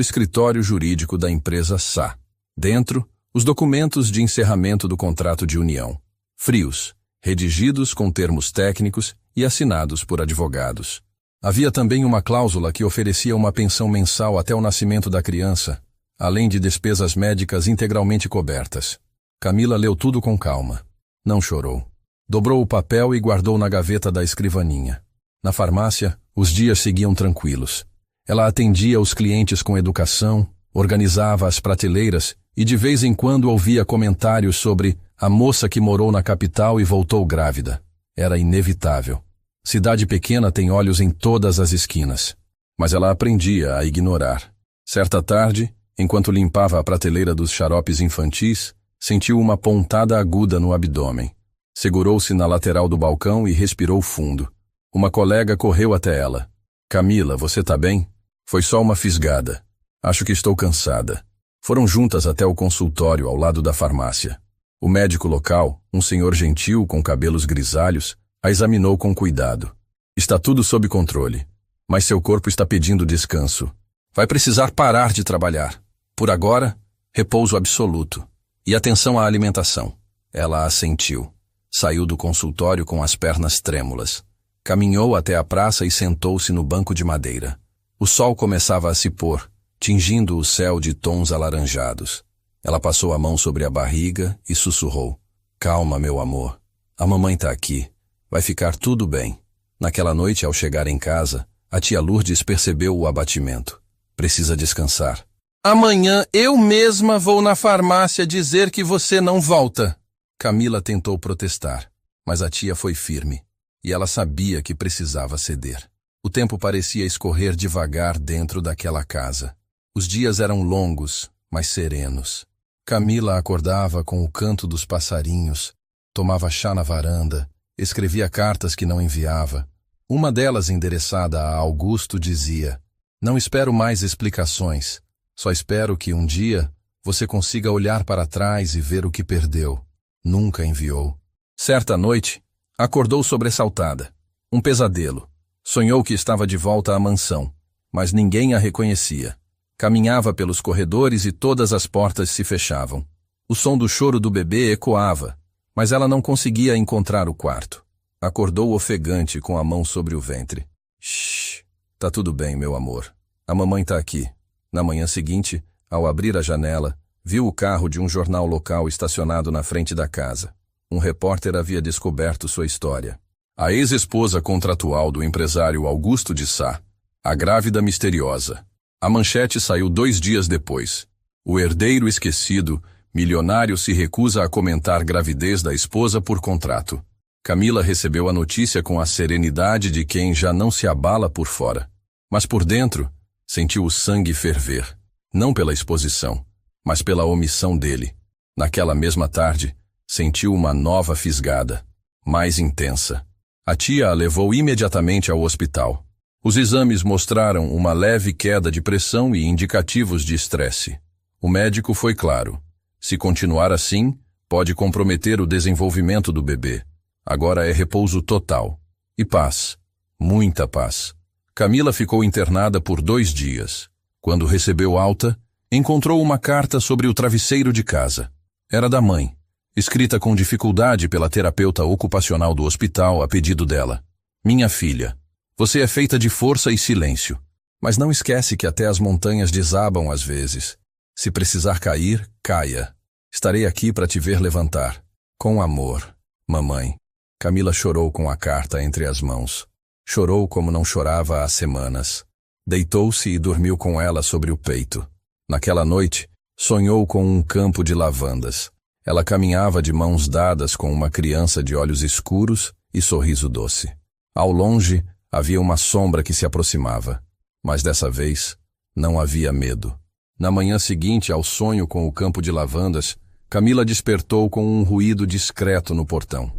escritório jurídico da empresa Sá. Dentro, os documentos de encerramento do contrato de união. Frios, redigidos com termos técnicos e assinados por advogados. Havia também uma cláusula que oferecia uma pensão mensal até o nascimento da criança, além de despesas médicas integralmente cobertas. Camila leu tudo com calma. Não chorou. Dobrou o papel e guardou na gaveta da escrivaninha. Na farmácia, os dias seguiam tranquilos. Ela atendia os clientes com educação, organizava as prateleiras e de vez em quando ouvia comentários sobre a moça que morou na capital e voltou grávida. Era inevitável. Cidade pequena tem olhos em todas as esquinas. Mas ela aprendia a ignorar. Certa tarde, enquanto limpava a prateleira dos xaropes infantis, sentiu uma pontada aguda no abdômen. Segurou-se na lateral do balcão e respirou fundo. Uma colega correu até ela. Camila, você tá bem? Foi só uma fisgada. Acho que estou cansada. Foram juntas até o consultório ao lado da farmácia. O médico local, um senhor gentil com cabelos grisalhos, a examinou com cuidado. Está tudo sob controle, mas seu corpo está pedindo descanso. Vai precisar parar de trabalhar. Por agora, repouso absoluto. E atenção à alimentação. Ela assentiu. Saiu do consultório com as pernas trêmulas. Caminhou até a praça e sentou-se no banco de madeira. O sol começava a se pôr, tingindo o céu de tons alaranjados. Ela passou a mão sobre a barriga e sussurrou. Calma, meu amor. A mamãe tá aqui. Vai ficar tudo bem. Naquela noite, ao chegar em casa, a tia Lourdes percebeu o abatimento. Precisa descansar. Amanhã eu mesma vou na farmácia dizer que você não volta. Camila tentou protestar, mas a tia foi firme, e ela sabia que precisava ceder. O tempo parecia escorrer devagar dentro daquela casa. Os dias eram longos, mas serenos. Camila acordava com o canto dos passarinhos, tomava chá na varanda, escrevia cartas que não enviava. Uma delas, endereçada a Augusto, dizia: Não espero mais explicações, só espero que um dia você consiga olhar para trás e ver o que perdeu. Nunca enviou. Certa noite, acordou sobressaltada. Um pesadelo. Sonhou que estava de volta à mansão, mas ninguém a reconhecia. Caminhava pelos corredores e todas as portas se fechavam. O som do choro do bebê ecoava, mas ela não conseguia encontrar o quarto. Acordou ofegante com a mão sobre o ventre. Shhh, tá tudo bem, meu amor. A mamãe tá aqui. Na manhã seguinte, ao abrir a janela, viu o carro de um jornal local estacionado na frente da casa. Um repórter havia descoberto sua história. A ex-esposa contratual do empresário Augusto de Sá, a grávida misteriosa. A manchete saiu 2 dias depois. O herdeiro esquecido, milionário, se recusa a comentar gravidez da esposa por contrato. Camila recebeu a notícia com a serenidade de quem já não se abala por fora. Mas por dentro, sentiu o sangue ferver. Não pela exposição, mas pela omissão dele. Naquela mesma tarde, sentiu uma nova fisgada, mais intensa. A tia a levou imediatamente ao hospital. Os exames mostraram uma leve queda de pressão e indicativos de estresse. O médico foi claro. Se continuar assim, pode comprometer o desenvolvimento do bebê. Agora é repouso total. E paz. Muita paz. Camila ficou internada por 2 dias. Quando recebeu alta, encontrou uma carta sobre o travesseiro de casa. Era da mãe, escrita com dificuldade pela terapeuta ocupacional do hospital a pedido dela. Minha filha, você é feita de força e silêncio, mas não esquece que até as montanhas desabam às vezes. Se precisar cair, caia. Estarei aqui para te ver levantar. Com amor, mamãe. Camila chorou com a carta entre as mãos. Chorou como não chorava há semanas. Deitou-se e dormiu com ela sobre o peito. Naquela noite, sonhou com um campo de lavandas. Ela caminhava de mãos dadas com uma criança de olhos escuros e sorriso doce. Ao longe, havia uma sombra que se aproximava. Mas dessa vez, não havia medo. Na manhã seguinte ao sonho com o campo de lavandas, Camila despertou com um ruído discreto no portão.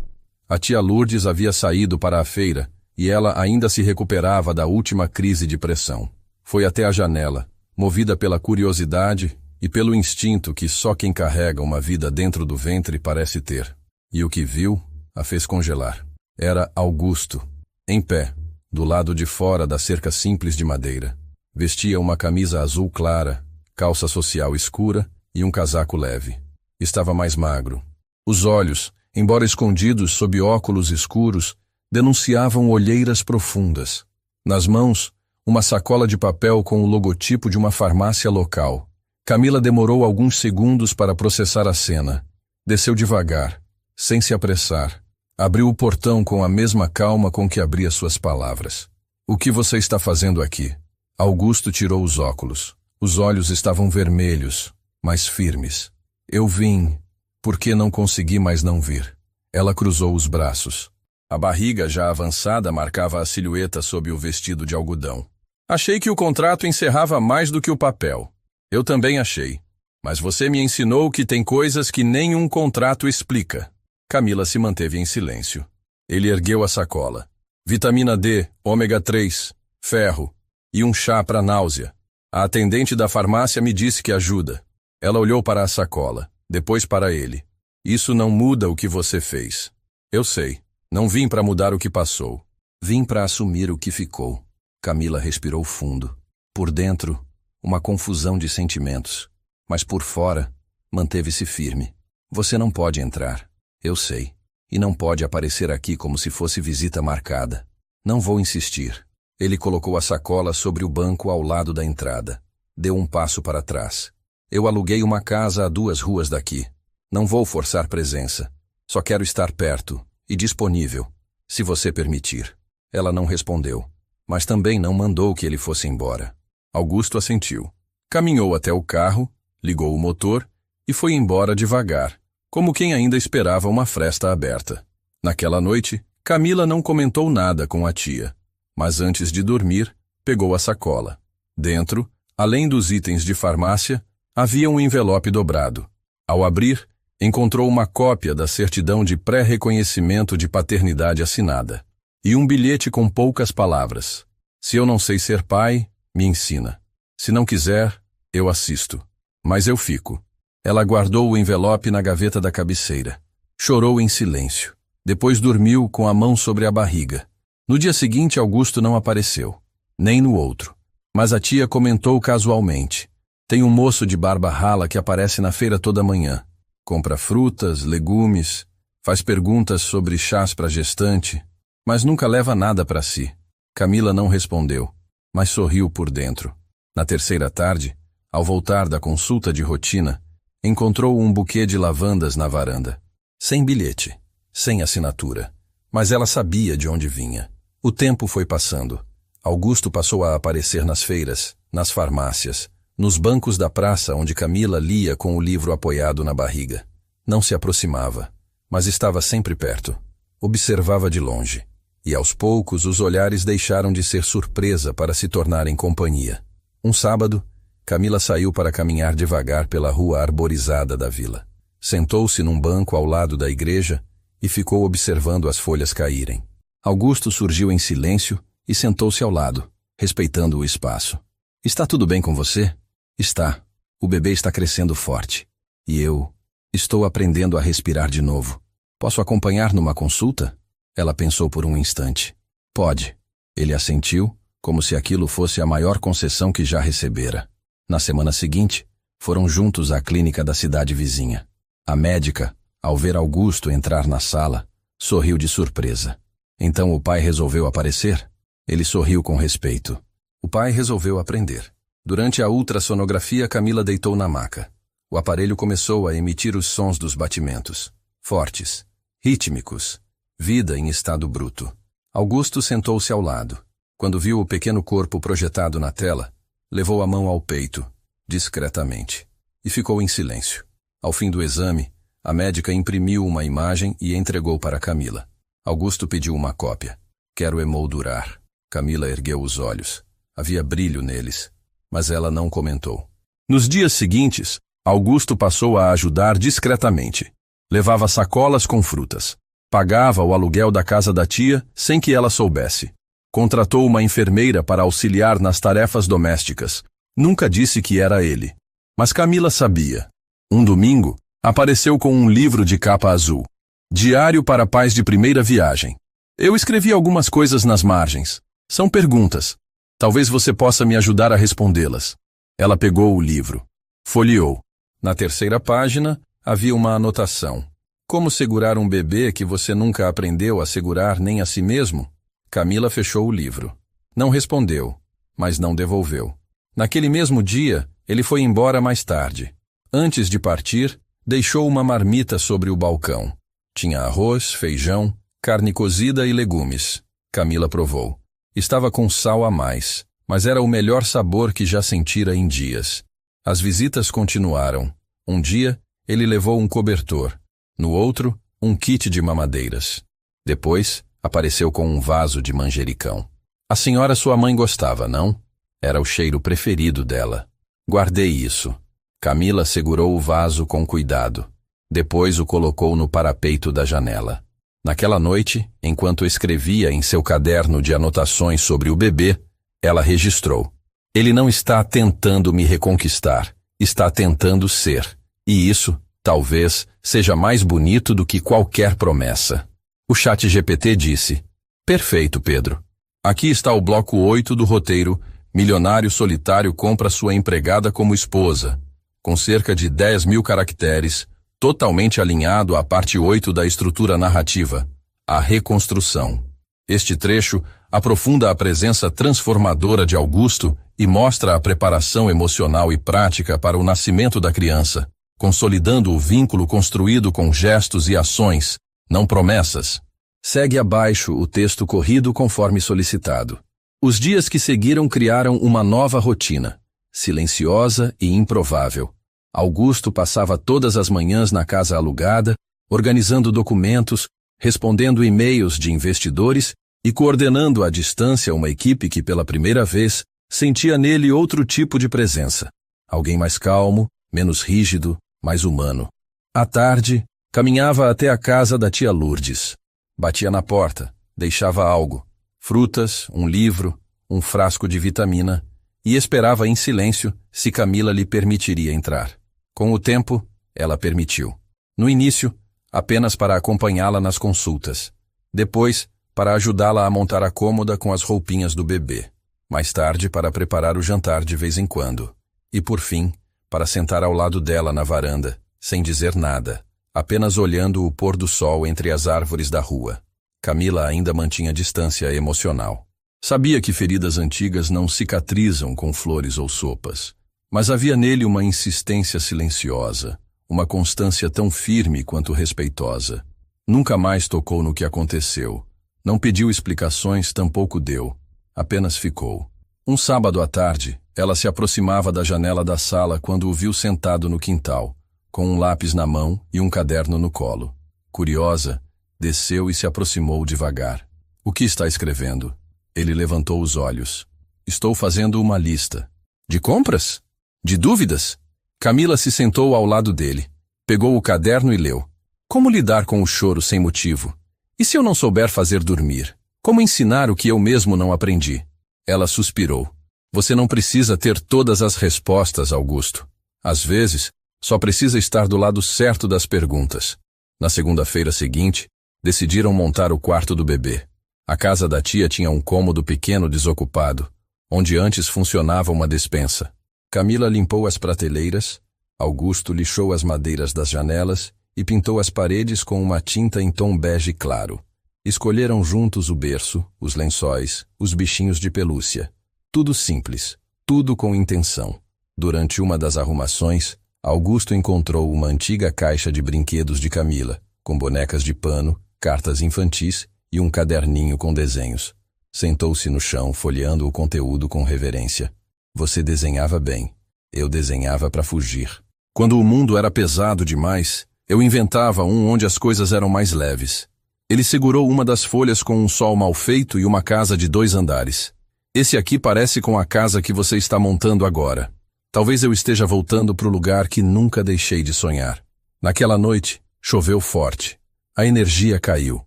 A tia Lourdes havia saído para a feira e ela ainda se recuperava da última crise de pressão. Foi até a janela, movida pela curiosidade e pelo instinto que só quem carrega uma vida dentro do ventre parece ter. E o que viu a fez congelar. Era Augusto, em pé, do lado de fora da cerca simples de madeira. Vestia uma camisa azul clara, calça social escura e um casaco leve. Estava mais magro. Os olhos, embora escondidos sob óculos escuros, denunciavam olheiras profundas. Nas mãos, uma sacola de papel com o logotipo de uma farmácia local. Camila demorou alguns segundos para processar a cena. Desceu devagar, sem se apressar. Abriu o portão com a mesma calma com que abria suas palavras. "O que você está fazendo aqui?" Augusto tirou os óculos. Os olhos estavam vermelhos, mas firmes. "Eu vim, porque não consegui mais não vir." Ela cruzou os braços. A barriga já avançada marcava a silhueta sob o vestido de algodão. "Achei que o contrato encerrava mais do que o papel." "Eu também achei. Mas você me ensinou que tem coisas que nenhum contrato explica." Camila se manteve em silêncio. Ele ergueu a sacola. "Vitamina D, ômega 3, ferro e um chá para náusea. A atendente da farmácia me disse que ajuda." Ela olhou para a sacola, depois para ele. "Isso não muda o que você fez." "Eu sei. Não vim para mudar o que passou. Vim para assumir o que ficou." Camila respirou fundo. Por dentro, uma confusão de sentimentos. Mas por fora, manteve-se firme. "Você não pode entrar. Eu sei. E não pode aparecer aqui como se fosse visita marcada. Não vou insistir." Ele colocou a sacola sobre o banco ao lado da entrada. Deu um passo para trás. "Eu aluguei uma casa a 2 ruas daqui. Não vou forçar presença. Só quero estar perto e disponível, se você permitir." Ela não respondeu, mas também não mandou que ele fosse embora. Augusto assentiu. Caminhou até o carro, ligou o motor e foi embora devagar, como quem ainda esperava uma fresta aberta. Naquela noite, Camila não comentou nada com a tia, mas antes de dormir, pegou a sacola. Dentro, além dos itens de farmácia, havia um envelope dobrado. Ao abrir, encontrou uma cópia da certidão de pré-reconhecimento de paternidade assinada e um bilhete com poucas palavras. "Se eu não sei ser pai, me ensina. Se não quiser, eu assisto. Mas eu fico." Ela guardou o envelope na gaveta da cabeceira. Chorou em silêncio. Depois dormiu com a mão sobre a barriga. No dia seguinte, Augusto não apareceu. Nem no outro. Mas a tia comentou casualmente. "Tem um moço de barba rala que aparece na feira toda manhã. Compra frutas, legumes, faz perguntas sobre chás para gestante, mas nunca leva nada para si." Camila não respondeu, mas sorriu por dentro. Na terceira tarde, ao voltar da consulta de rotina, encontrou um buquê de lavandas na varanda. Sem bilhete, sem assinatura, mas ela sabia de onde vinha. O tempo foi passando. Augusto passou a aparecer nas feiras, nas farmácias, nos bancos da praça onde Camila lia com o livro apoiado na barriga. Não se aproximava, mas estava sempre perto. Observava de longe, e aos poucos os olhares deixaram de ser surpresa para se tornarem companhia. Um sábado, Camila saiu para caminhar devagar pela rua arborizada da vila. Sentou-se num banco ao lado da igreja e ficou observando as folhas caírem. Augusto surgiu em silêncio e sentou-se ao lado, respeitando o espaço. "Está tudo bem com você?" "Está. O bebê está crescendo forte. E eu estou aprendendo a respirar de novo. Posso acompanhar numa consulta?" Ela pensou por um instante. "Pode." Ele assentiu, como se aquilo fosse a maior concessão que já recebera. Na semana seguinte, foram juntos à clínica da cidade vizinha. A médica, ao ver Augusto entrar na sala, sorriu de surpresa. "Então o pai resolveu aparecer?" Ele sorriu com respeito. O pai resolveu aprender. Durante a ultrassonografia, Camila deitou na maca. O aparelho começou a emitir os sons dos batimentos. Fortes, rítmicos, vida em estado bruto. Augusto sentou-se ao lado. Quando viu o pequeno corpo projetado na tela, levou a mão ao peito, discretamente, e ficou em silêncio. Ao fim do exame, a médica imprimiu uma imagem e entregou para Camila. Augusto pediu uma cópia. "Quero emoldurar." Camila ergueu os olhos. Havia brilho neles, mas ela não comentou. Nos dias seguintes, Augusto passou a ajudar discretamente. Levava sacolas com frutas. Pagava o aluguel da casa da tia sem que ela soubesse. Contratou uma enfermeira para auxiliar nas tarefas domésticas. Nunca disse que era ele. Mas Camila sabia. Um domingo, apareceu com um livro de capa azul. Diário para pais de primeira viagem. Eu escrevi algumas coisas nas margens. São perguntas. Talvez você possa me ajudar a respondê-las. Ela pegou o livro. Folheou. Na terceira página, havia uma anotação. Como segurar um bebê que você nunca aprendeu a segurar nem a si mesmo? Camila fechou o livro. Não respondeu, mas não devolveu. Naquele mesmo dia, ele foi embora mais tarde. Antes de partir, deixou uma marmita sobre o balcão. Tinha arroz, feijão, carne cozida e legumes. Camila provou. Estava com sal a mais, mas era o melhor sabor que já sentira em dias. As visitas continuaram. Um dia, ele levou um cobertor. No outro, um kit de mamadeiras. Depois, apareceu com um vaso de manjericão. A senhora sua mãe gostava, não? Era o cheiro preferido dela. Guardei isso. Camila segurou o vaso com cuidado. Depois o colocou no parapeito da janela. Naquela noite, enquanto escrevia em seu caderno de anotações sobre o bebê, ela registrou. Ele não está tentando me reconquistar, está tentando ser. E isso, talvez, seja mais bonito do que qualquer promessa. O ChatGPT disse: Perfeito, Pedro. Aqui está o bloco 8 do roteiro Milionário Solitário compra sua empregada como esposa, com cerca de 10.000 caracteres, totalmente alinhado à parte 8 da estrutura narrativa, a reconstrução. Este trecho aprofunda a presença transformadora de Augusto e mostra a preparação emocional e prática para o nascimento da criança, consolidando o vínculo construído com gestos e ações, não promessas. Segue abaixo o texto corrido conforme solicitado. Os dias que seguiram criaram uma nova rotina, silenciosa e improvável. Augusto passava todas as manhãs na casa alugada, organizando documentos, respondendo e-mails de investidores e coordenando à distância uma equipe que pela primeira vez sentia nele outro tipo de presença. Alguém mais calmo, menos rígido, mais humano. À tarde, caminhava até a casa da tia Lourdes. Batia na porta, deixava algo, frutas, um livro, um frasco de vitamina, e esperava em silêncio se Camila lhe permitiria entrar. Com o tempo, ela permitiu. No início, apenas para acompanhá-la nas consultas. Depois, para ajudá-la a montar a cômoda com as roupinhas do bebê. Mais tarde, para preparar o jantar de vez em quando. E por fim, para sentar ao lado dela na varanda, sem dizer nada, apenas olhando o pôr do sol entre as árvores da rua. Camila ainda mantinha distância emocional. Sabia que feridas antigas não cicatrizam com flores ou sopas. Mas havia nele uma insistência silenciosa, uma constância tão firme quanto respeitosa. Nunca mais tocou no que aconteceu. Não pediu explicações, tampouco deu. Apenas ficou. Um sábado à tarde, ela se aproximava da janela da sala quando o viu sentado no quintal, com um lápis na mão e um caderno no colo. Curiosa, desceu e se aproximou devagar. O que está escrevendo? Ele levantou os olhos. Estou fazendo uma lista. De compras? De dúvidas? Camila se sentou ao lado dele. Pegou o caderno e leu. Como lidar com o choro sem motivo? E se eu não souber fazer dormir? Como ensinar o que eu mesmo não aprendi? Ela suspirou. Você não precisa ter todas as respostas, Augusto. Às vezes, só precisa estar do lado certo das perguntas. Na segunda-feira seguinte, decidiram montar o quarto do bebê. A casa da tia tinha um cômodo pequeno desocupado, onde antes funcionava uma despensa. Camila limpou as prateleiras, Augusto lixou as madeiras das janelas e pintou as paredes com uma tinta em tom bege claro. Escolheram juntos o berço, os lençóis, os bichinhos de pelúcia. Tudo simples, tudo com intenção. Durante uma das arrumações, Augusto encontrou uma antiga caixa de brinquedos de Camila, com bonecas de pano, cartas infantis e um caderninho com desenhos. Sentou-se no chão, folheando o conteúdo com reverência. Você desenhava bem. Eu desenhava para fugir. Quando o mundo era pesado demais, eu inventava um onde as coisas eram mais leves. Ele segurou uma das folhas com um sol mal feito e uma casa de 2 andares. Esse aqui parece com a casa que você está montando agora. Talvez eu esteja voltando para o lugar que nunca deixei de sonhar. Naquela noite, choveu forte. A energia caiu.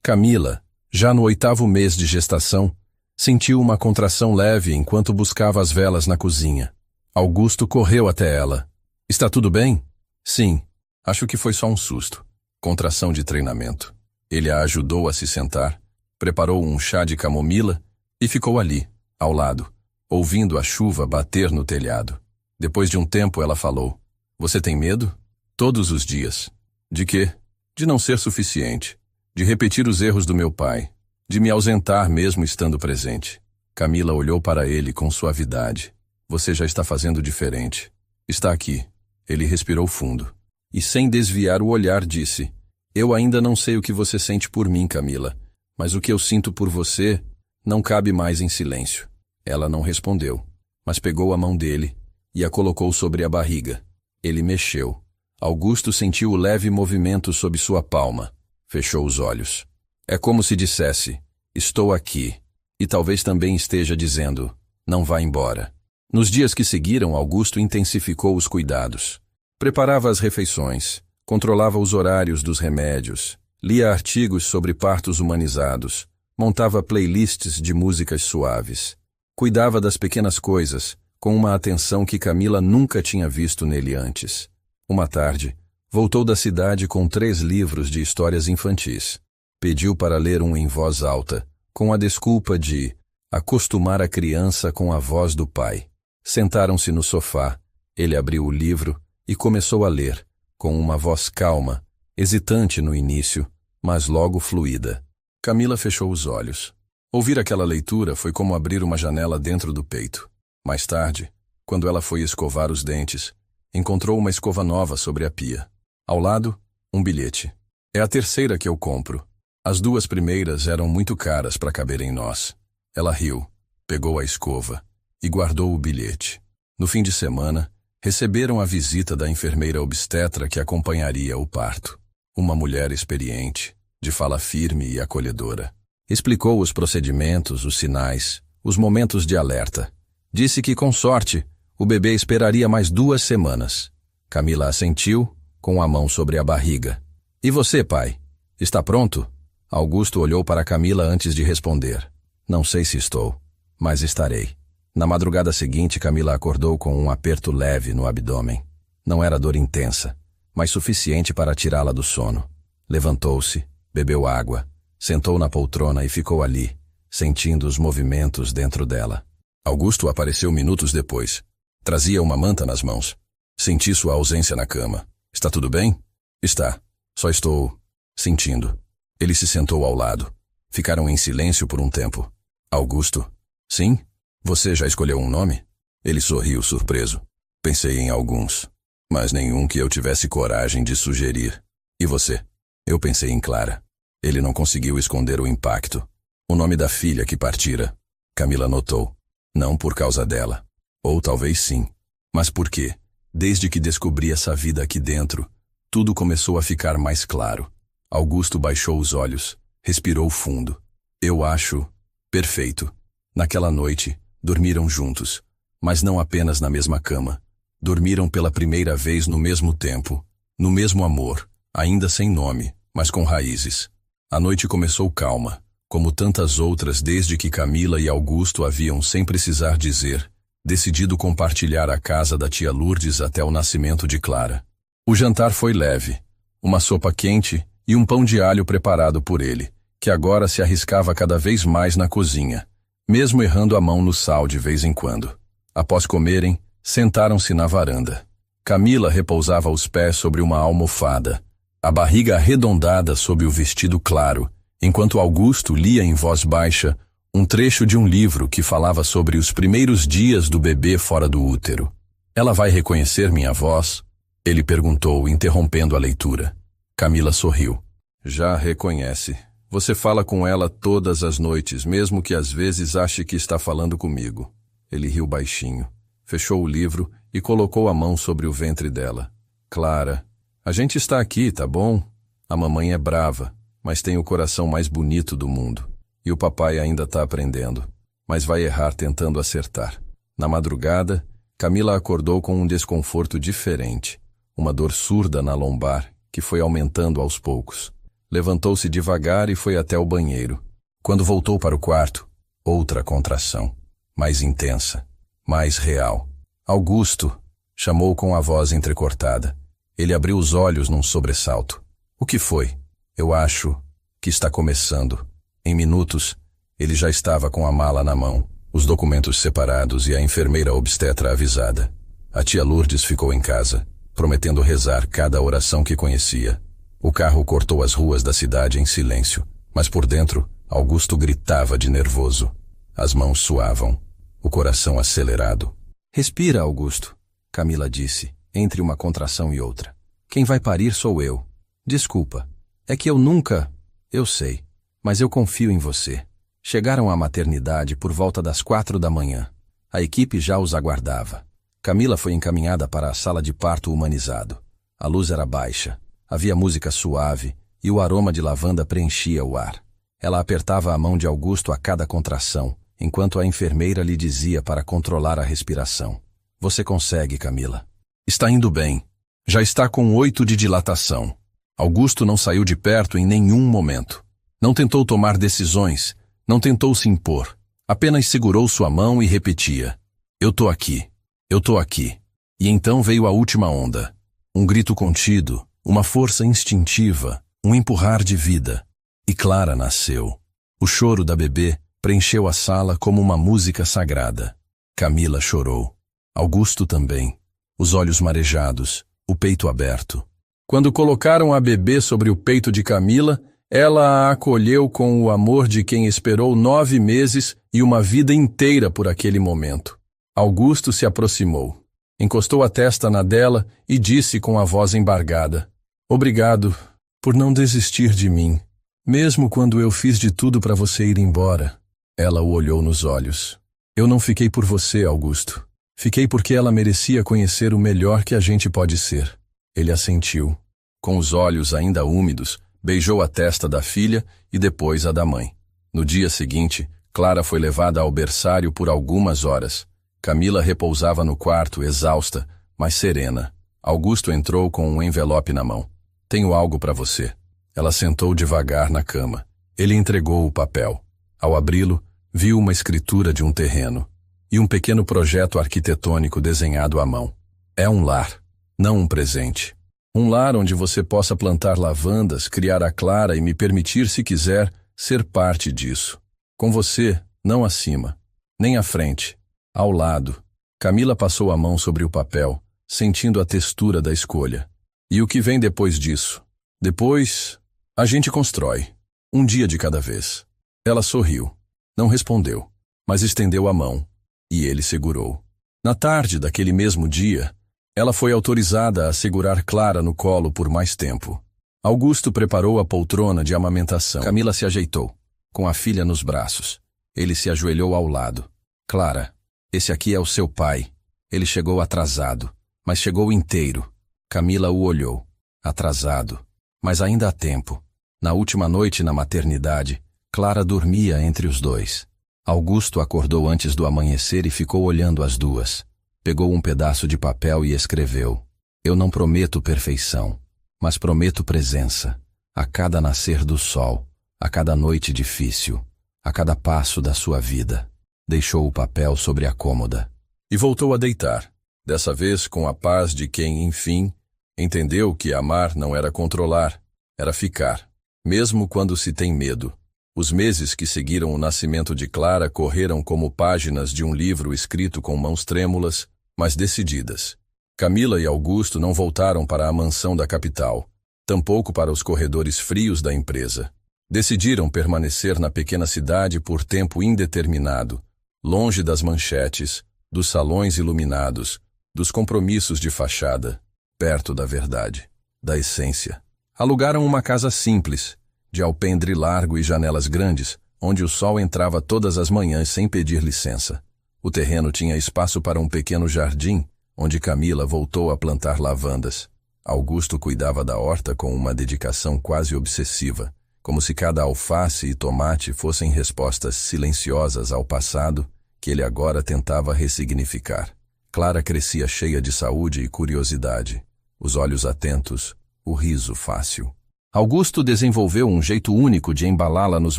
Camila, já no 8º mês de gestação, sentiu uma contração leve enquanto buscava as velas na cozinha. Augusto correu até ela. Está tudo bem? Sim, acho que foi só um susto. Contração de treinamento. Ele a ajudou a se sentar, preparou um chá de camomila e ficou ali, ao lado, ouvindo a chuva bater no telhado. Depois de um tempo ela falou: "Você tem medo?" "Todos os dias." "De quê?" "De não ser suficiente. De repetir os erros do meu pai. De me ausentar mesmo estando presente." Camila olhou para ele com suavidade. "Você já está fazendo diferente. Está aqui." Ele respirou fundo. E sem desviar o olhar disse: "Eu ainda não sei o que você sente por mim, Camila, mas o que eu sinto por você não cabe mais em silêncio." Ela não respondeu, mas pegou a mão dele e a colocou sobre a barriga. Ele mexeu. Augusto sentiu o leve movimento sob sua palma. Fechou os olhos. É como se dissesse: "Estou aqui." E talvez também esteja dizendo: "Não vá embora." Nos dias que seguiram, Augusto intensificou os cuidados. Preparava as refeições, controlava os horários dos remédios, lia artigos sobre partos humanizados, montava playlists de músicas suaves. Cuidava das pequenas coisas, com uma atenção que Camila nunca tinha visto nele antes. Uma tarde, voltou da cidade com 3 livros de histórias infantis. Pediu para ler um em voz alta, com a desculpa de acostumar a criança com a voz do pai. Sentaram-se no sofá, ele abriu o livro e começou a ler, com uma voz calma, hesitante no início, mas logo fluida. Camila fechou os olhos. Ouvir aquela leitura foi como abrir uma janela dentro do peito. Mais tarde, quando ela foi escovar os dentes, encontrou uma escova nova sobre a pia. Ao lado, um bilhete. "É a terceira que eu compro. As 2 primeiras eram muito caras para caber em nós." Ela riu, pegou a escova e guardou o bilhete. No fim de semana, receberam a visita da enfermeira obstetra que acompanharia o parto. Uma mulher experiente, de fala firme e acolhedora. Explicou os procedimentos, os sinais, os momentos de alerta. Disse que, com sorte, o bebê esperaria mais 2 semanas. Camila assentiu, com a mão sobre a barriga. "E você, pai? Está pronto?" Augusto olhou para Camila antes de responder. "Não sei se estou, mas estarei." Na madrugada seguinte, Camila acordou com um aperto leve no abdômen. Não era dor intensa, mas suficiente para tirá-la do sono. Levantou-se, bebeu água, sentou na poltrona e ficou ali, sentindo os movimentos dentro dela. Augusto apareceu minutos depois. Trazia uma manta nas mãos. "Senti sua ausência na cama. Está tudo bem?" "Está. Só estou sentindo." Ele se sentou ao lado. Ficaram em silêncio por um tempo. "Augusto?" "Sim? Você já escolheu um nome?" Ele sorriu surpreso. "Pensei em alguns, mas nenhum que eu tivesse coragem de sugerir." "E você?" "Eu pensei em Clara." Ele não conseguiu esconder o impacto. O nome da filha que partira. Camila notou. Não por causa dela. Ou talvez sim. Mas por quê? Desde que descobri essa vida aqui dentro, tudo começou a ficar mais claro. Augusto baixou os olhos, respirou fundo. "Eu acho perfeito." Naquela noite, dormiram juntos, mas não apenas na mesma cama. Dormiram pela primeira vez no mesmo tempo, no mesmo amor, ainda sem nome, mas com raízes. A noite começou calma, como tantas outras desde que Camila e Augusto haviam, sem precisar dizer, decidido compartilhar a casa da tia Lourdes até o nascimento de Clara. O jantar foi leve, uma sopa quente e um pão de alho preparado por ele, que agora se arriscava cada vez mais na cozinha, mesmo errando a mão no sal de vez em quando. Após comerem, sentaram-se na varanda. Camila repousava os pés sobre uma almofada, a barriga arredondada sob o vestido claro, enquanto Augusto lia em voz baixa um trecho de um livro que falava sobre os primeiros dias do bebê fora do útero. "Ela vai reconhecer minha voz?" ele perguntou, interrompendo a leitura. Camila sorriu. "Já reconhece. Você fala com ela todas as noites, mesmo que às vezes ache que está falando comigo." Ele riu baixinho, fechou o livro e colocou a mão sobre o ventre dela. "Clara, a gente está aqui, tá bom? A mamãe é brava, mas tem o coração mais bonito do mundo. E o papai ainda está aprendendo, mas vai errar tentando acertar." Na madrugada, Camila acordou com um desconforto diferente, uma dor surda na lombar, que foi aumentando aos poucos. Levantou-se devagar e foi até o banheiro. Quando voltou para o quarto, outra contração, mais intensa, mais real. "Augusto!" chamou com a voz entrecortada. Ele abriu os olhos num sobressalto. O que foi? Eu acho que está começando. Em minutos, ele já estava com a mala na mão, os documentos separados e a enfermeira obstetra avisada. A tia Lourdes ficou em casa, prometendo rezar cada oração que conhecia. O carro cortou as ruas da cidade em silêncio, mas por dentro, Augusto gritava de nervoso. As mãos suavam, o coração acelerado. Respira, Augusto, Camila disse, entre uma contração e outra. Quem vai parir sou eu. Desculpa, é que eu nunca... Eu sei, mas eu confio em você. Chegaram à maternidade por volta das 4 da manhã. A equipe já os aguardava. Camila foi encaminhada para a sala de parto humanizado. A luz era baixa, havia música suave e o aroma de lavanda preenchia o ar. Ela apertava a mão de Augusto a cada contração, enquanto a enfermeira lhe dizia para controlar a respiração. Você consegue, Camila. Está indo bem. Já está com 8 de dilatação. Augusto não saiu de perto em nenhum momento. Não tentou tomar decisões, não tentou se impor. Apenas segurou sua mão e repetia: Eu tô aqui. Eu tô aqui. E então veio a última onda. Um grito contido, uma força instintiva, um empurrar de vida. E Clara nasceu. O choro da bebê preencheu a sala como uma música sagrada. Camila chorou. Augusto também. Os olhos marejados, o peito aberto. Quando colocaram a bebê sobre o peito de Camila, ela a acolheu com o amor de quem esperou 9 meses e uma vida inteira por aquele momento. Augusto se aproximou, encostou a testa na dela e disse com a voz embargada: Obrigado por não desistir de mim, mesmo quando eu fiz de tudo para você ir embora. Ela o olhou nos olhos. Eu não fiquei por você, Augusto. Fiquei porque ela merecia conhecer o melhor que a gente pode ser. Ele assentiu. Com os olhos ainda úmidos, beijou a testa da filha e depois a da mãe. No dia seguinte, Clara foi levada ao berçário por algumas horas. Camila repousava no quarto, exausta, mas serena. Augusto entrou com um envelope na mão. Tenho algo para você. Ela sentou devagar na cama. Ele entregou o papel. Ao abri-lo, viu uma escritura de um terreno e um pequeno projeto arquitetônico desenhado à mão. É um lar, não um presente. Um lar onde você possa plantar lavandas, criar a Clara e me permitir, se quiser, ser parte disso. Com você, não acima, nem à frente. Ao lado. Camila passou a mão sobre o papel, sentindo a textura da escolha. E o que vem depois disso? Depois, a gente constrói. Um dia de cada vez. Ela sorriu. Não respondeu, mas estendeu a mão. E ele segurou. Na tarde daquele mesmo dia, ela foi autorizada a segurar Clara no colo por mais tempo. Augusto preparou a poltrona de amamentação. Camila se ajeitou, com a filha nos braços. Ele se ajoelhou ao lado. Clara, esse aqui é o seu pai. Ele chegou atrasado, mas chegou inteiro. Camila o olhou. Atrasado, mas ainda há tempo. Na última noite na maternidade, Clara dormia entre os dois. Augusto acordou antes do amanhecer e ficou olhando as duas. Pegou um pedaço de papel e escreveu: Eu não prometo perfeição, mas prometo presença. A cada nascer do sol, a cada noite difícil, a cada passo da sua vida. Deixou o papel sobre a cômoda. E voltou a deitar, dessa vez com a paz de quem, enfim, entendeu que amar não era controlar, era ficar, mesmo quando se tem medo. Os meses que seguiram o nascimento de Clara correram como páginas de um livro escrito com mãos trêmulas, mas decididas. Camila e Augusto não voltaram para a mansão da capital, tampouco para os corredores frios da empresa. Decidiram permanecer na pequena cidade por tempo indeterminado, longe das manchetes, dos salões iluminados, dos compromissos de fachada, perto da verdade, da essência. Alugaram uma casa simples, de alpendre largo e janelas grandes, onde o sol entrava todas as manhãs sem pedir licença. O terreno tinha espaço para um pequeno jardim, onde Camila voltou a plantar lavandas. Augusto cuidava da horta com uma dedicação quase obsessiva, como se cada alface e tomate fossem respostas silenciosas ao passado que ele agora tentava ressignificar. Clara crescia cheia de saúde e curiosidade, os olhos atentos, o riso fácil. Augusto desenvolveu um jeito único de embalá-la nos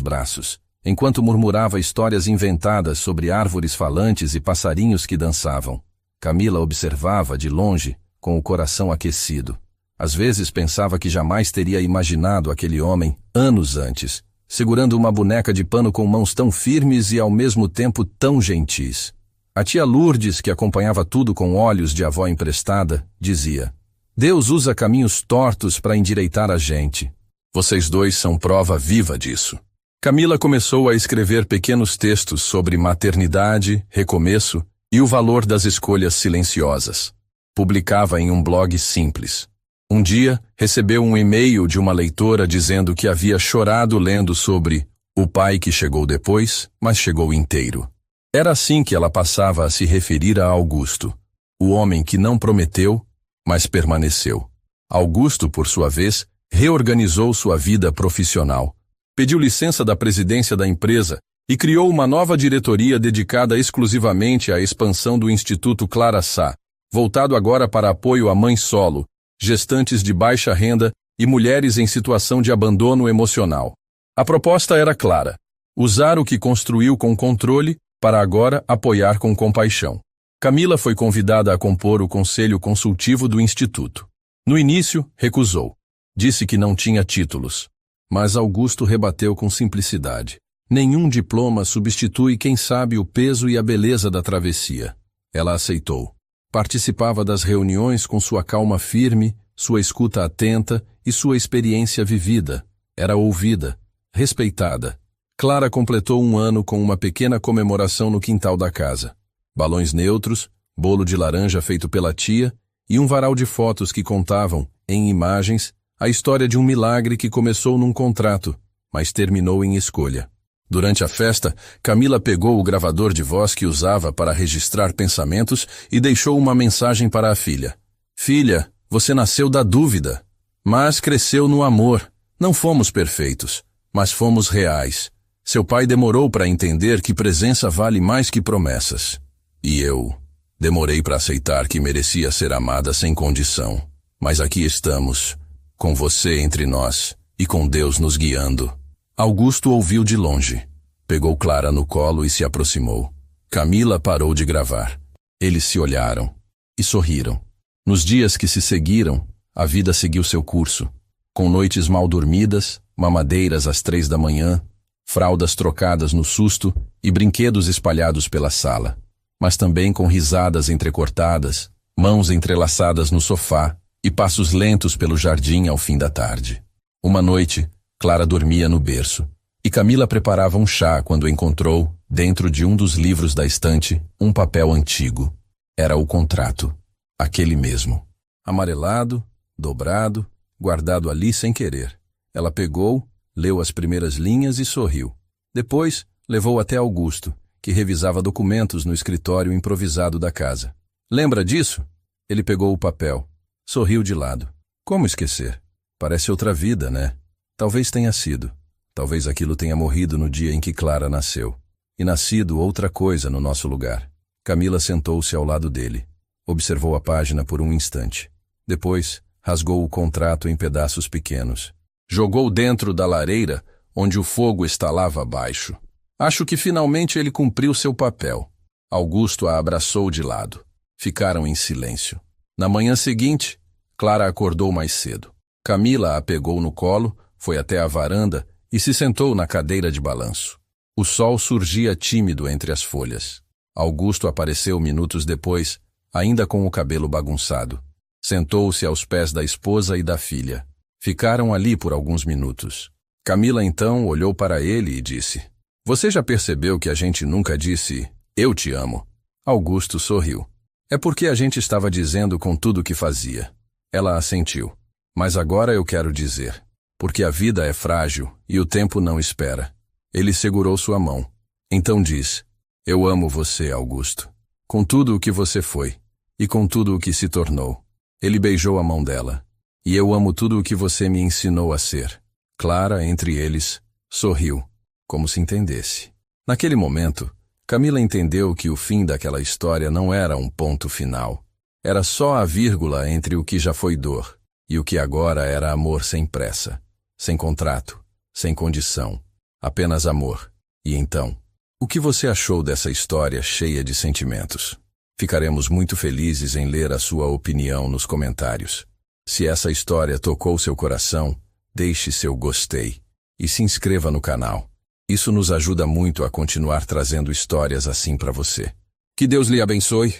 braços, enquanto murmurava histórias inventadas sobre árvores falantes e passarinhos que dançavam. Camila observava de longe, com o coração aquecido. Às vezes pensava que jamais teria imaginado aquele homem, anos antes, segurando uma boneca de pano com mãos tão firmes e ao mesmo tempo tão gentis. A tia Lourdes, que acompanhava tudo com olhos de avó emprestada, dizia: Deus usa caminhos tortos para endireitar a gente. Vocês dois são prova viva disso. Camila começou a escrever pequenos textos sobre maternidade, recomeço e o valor das escolhas silenciosas. Publicava em um blog simples. Um dia, recebeu um e-mail de uma leitora dizendo que havia chorado lendo sobre o pai que chegou depois, mas chegou inteiro. Era assim que ela passava a se referir a Augusto, o homem que não prometeu, mas permaneceu. Augusto, por sua vez, reorganizou sua vida profissional. Pediu licença da presidência da empresa e criou uma nova diretoria dedicada exclusivamente à expansão do Instituto Clara Sá, voltado agora para apoio a mães solo, gestantes de baixa renda e mulheres em situação de abandono emocional. A proposta era clara: usar o que construiu com controle para agora apoiar com compaixão. Camila foi convidada a compor o conselho consultivo do Instituto. No início, recusou. Disse que não tinha títulos. Mas Augusto rebateu com simplicidade. Nenhum diploma substitui, quem sabe, o peso e a beleza da travessia. Ela aceitou. Participava das reuniões com sua calma firme, sua escuta atenta e sua experiência vivida. Era ouvida, respeitada. Clara completou 1 ano com uma pequena comemoração no quintal da casa. Balões neutros, bolo de laranja feito pela tia e um varal de fotos que contavam, em imagens, a história de um milagre que começou num contrato, mas terminou em escolha. Durante a festa, Camila pegou o gravador de voz que usava para registrar pensamentos e deixou uma mensagem para a filha. Filha, você nasceu da dúvida, mas cresceu no amor. Não fomos perfeitos, mas fomos reais. Seu pai demorou para entender que presença vale mais que promessas. E eu demorei para aceitar que merecia ser amada sem condição. Mas aqui estamos, com você entre nós e com Deus nos guiando. Augusto ouviu de longe. Pegou Clara no colo e se aproximou. Camila parou de gravar. Eles se olharam e sorriram. Nos dias que se seguiram, a vida seguiu seu curso. Com noites mal dormidas, mamadeiras às 3 da manhã, fraldas trocadas no susto e brinquedos espalhados pela sala. Mas também com risadas entrecortadas, mãos entrelaçadas no sofá e passos lentos pelo jardim ao fim da tarde. Uma noite, Clara dormia no berço, e Camila preparava um chá quando encontrou, dentro de um dos livros da estante, um papel antigo. Era o contrato, aquele mesmo. Amarelado, dobrado, guardado ali sem querer. Ela pegou, leu as primeiras linhas e sorriu. Depois, levou até Augusto, que revisava documentos no escritório improvisado da casa. Lembra disso? Ele pegou o papel. Sorriu de lado. Como esquecer? Parece outra vida, né? Talvez tenha sido. Talvez aquilo tenha morrido no dia em que Clara nasceu. E nascido outra coisa no nosso lugar. Camila sentou-se ao lado dele. Observou a página por um instante. Depois, rasgou o contrato em pedaços pequenos. Jogou dentro da lareira, onde o fogo estalava abaixo. Acho que finalmente ele cumpriu seu papel. Augusto a abraçou de lado. Ficaram em silêncio. Na manhã seguinte, Clara acordou mais cedo. Camila a pegou no colo, foi até a varanda e se sentou na cadeira de balanço. O sol surgia tímido entre as folhas. Augusto apareceu minutos depois, ainda com o cabelo bagunçado. Sentou-se aos pés da esposa e da filha. Ficaram ali por alguns minutos. Camila então olhou para ele e disse: Você já percebeu que a gente nunca disse, eu te amo? Augusto sorriu. É porque a gente estava dizendo com tudo o que fazia. Ela assentiu. Mas agora eu quero dizer, porque a vida é frágil e o tempo não espera. Ele segurou sua mão. Então diz, eu amo você, Augusto, com tudo o que você foi e com tudo o que se tornou. Ele beijou a mão dela. E eu amo tudo o que você me ensinou a ser. Clara, entre eles, sorriu, como se entendesse. Naquele momento, Camila entendeu que o fim daquela história não era um ponto final. Era só a vírgula entre o que já foi dor e o que agora era amor sem pressa, sem contrato, sem condição, apenas amor. E então, o que você achou dessa história cheia de sentimentos? Ficaremos muito felizes em ler a sua opinião nos comentários. Se essa história tocou seu coração, deixe seu gostei e se inscreva no canal. Isso nos ajuda muito a continuar trazendo histórias assim para você. Que Deus lhe abençoe.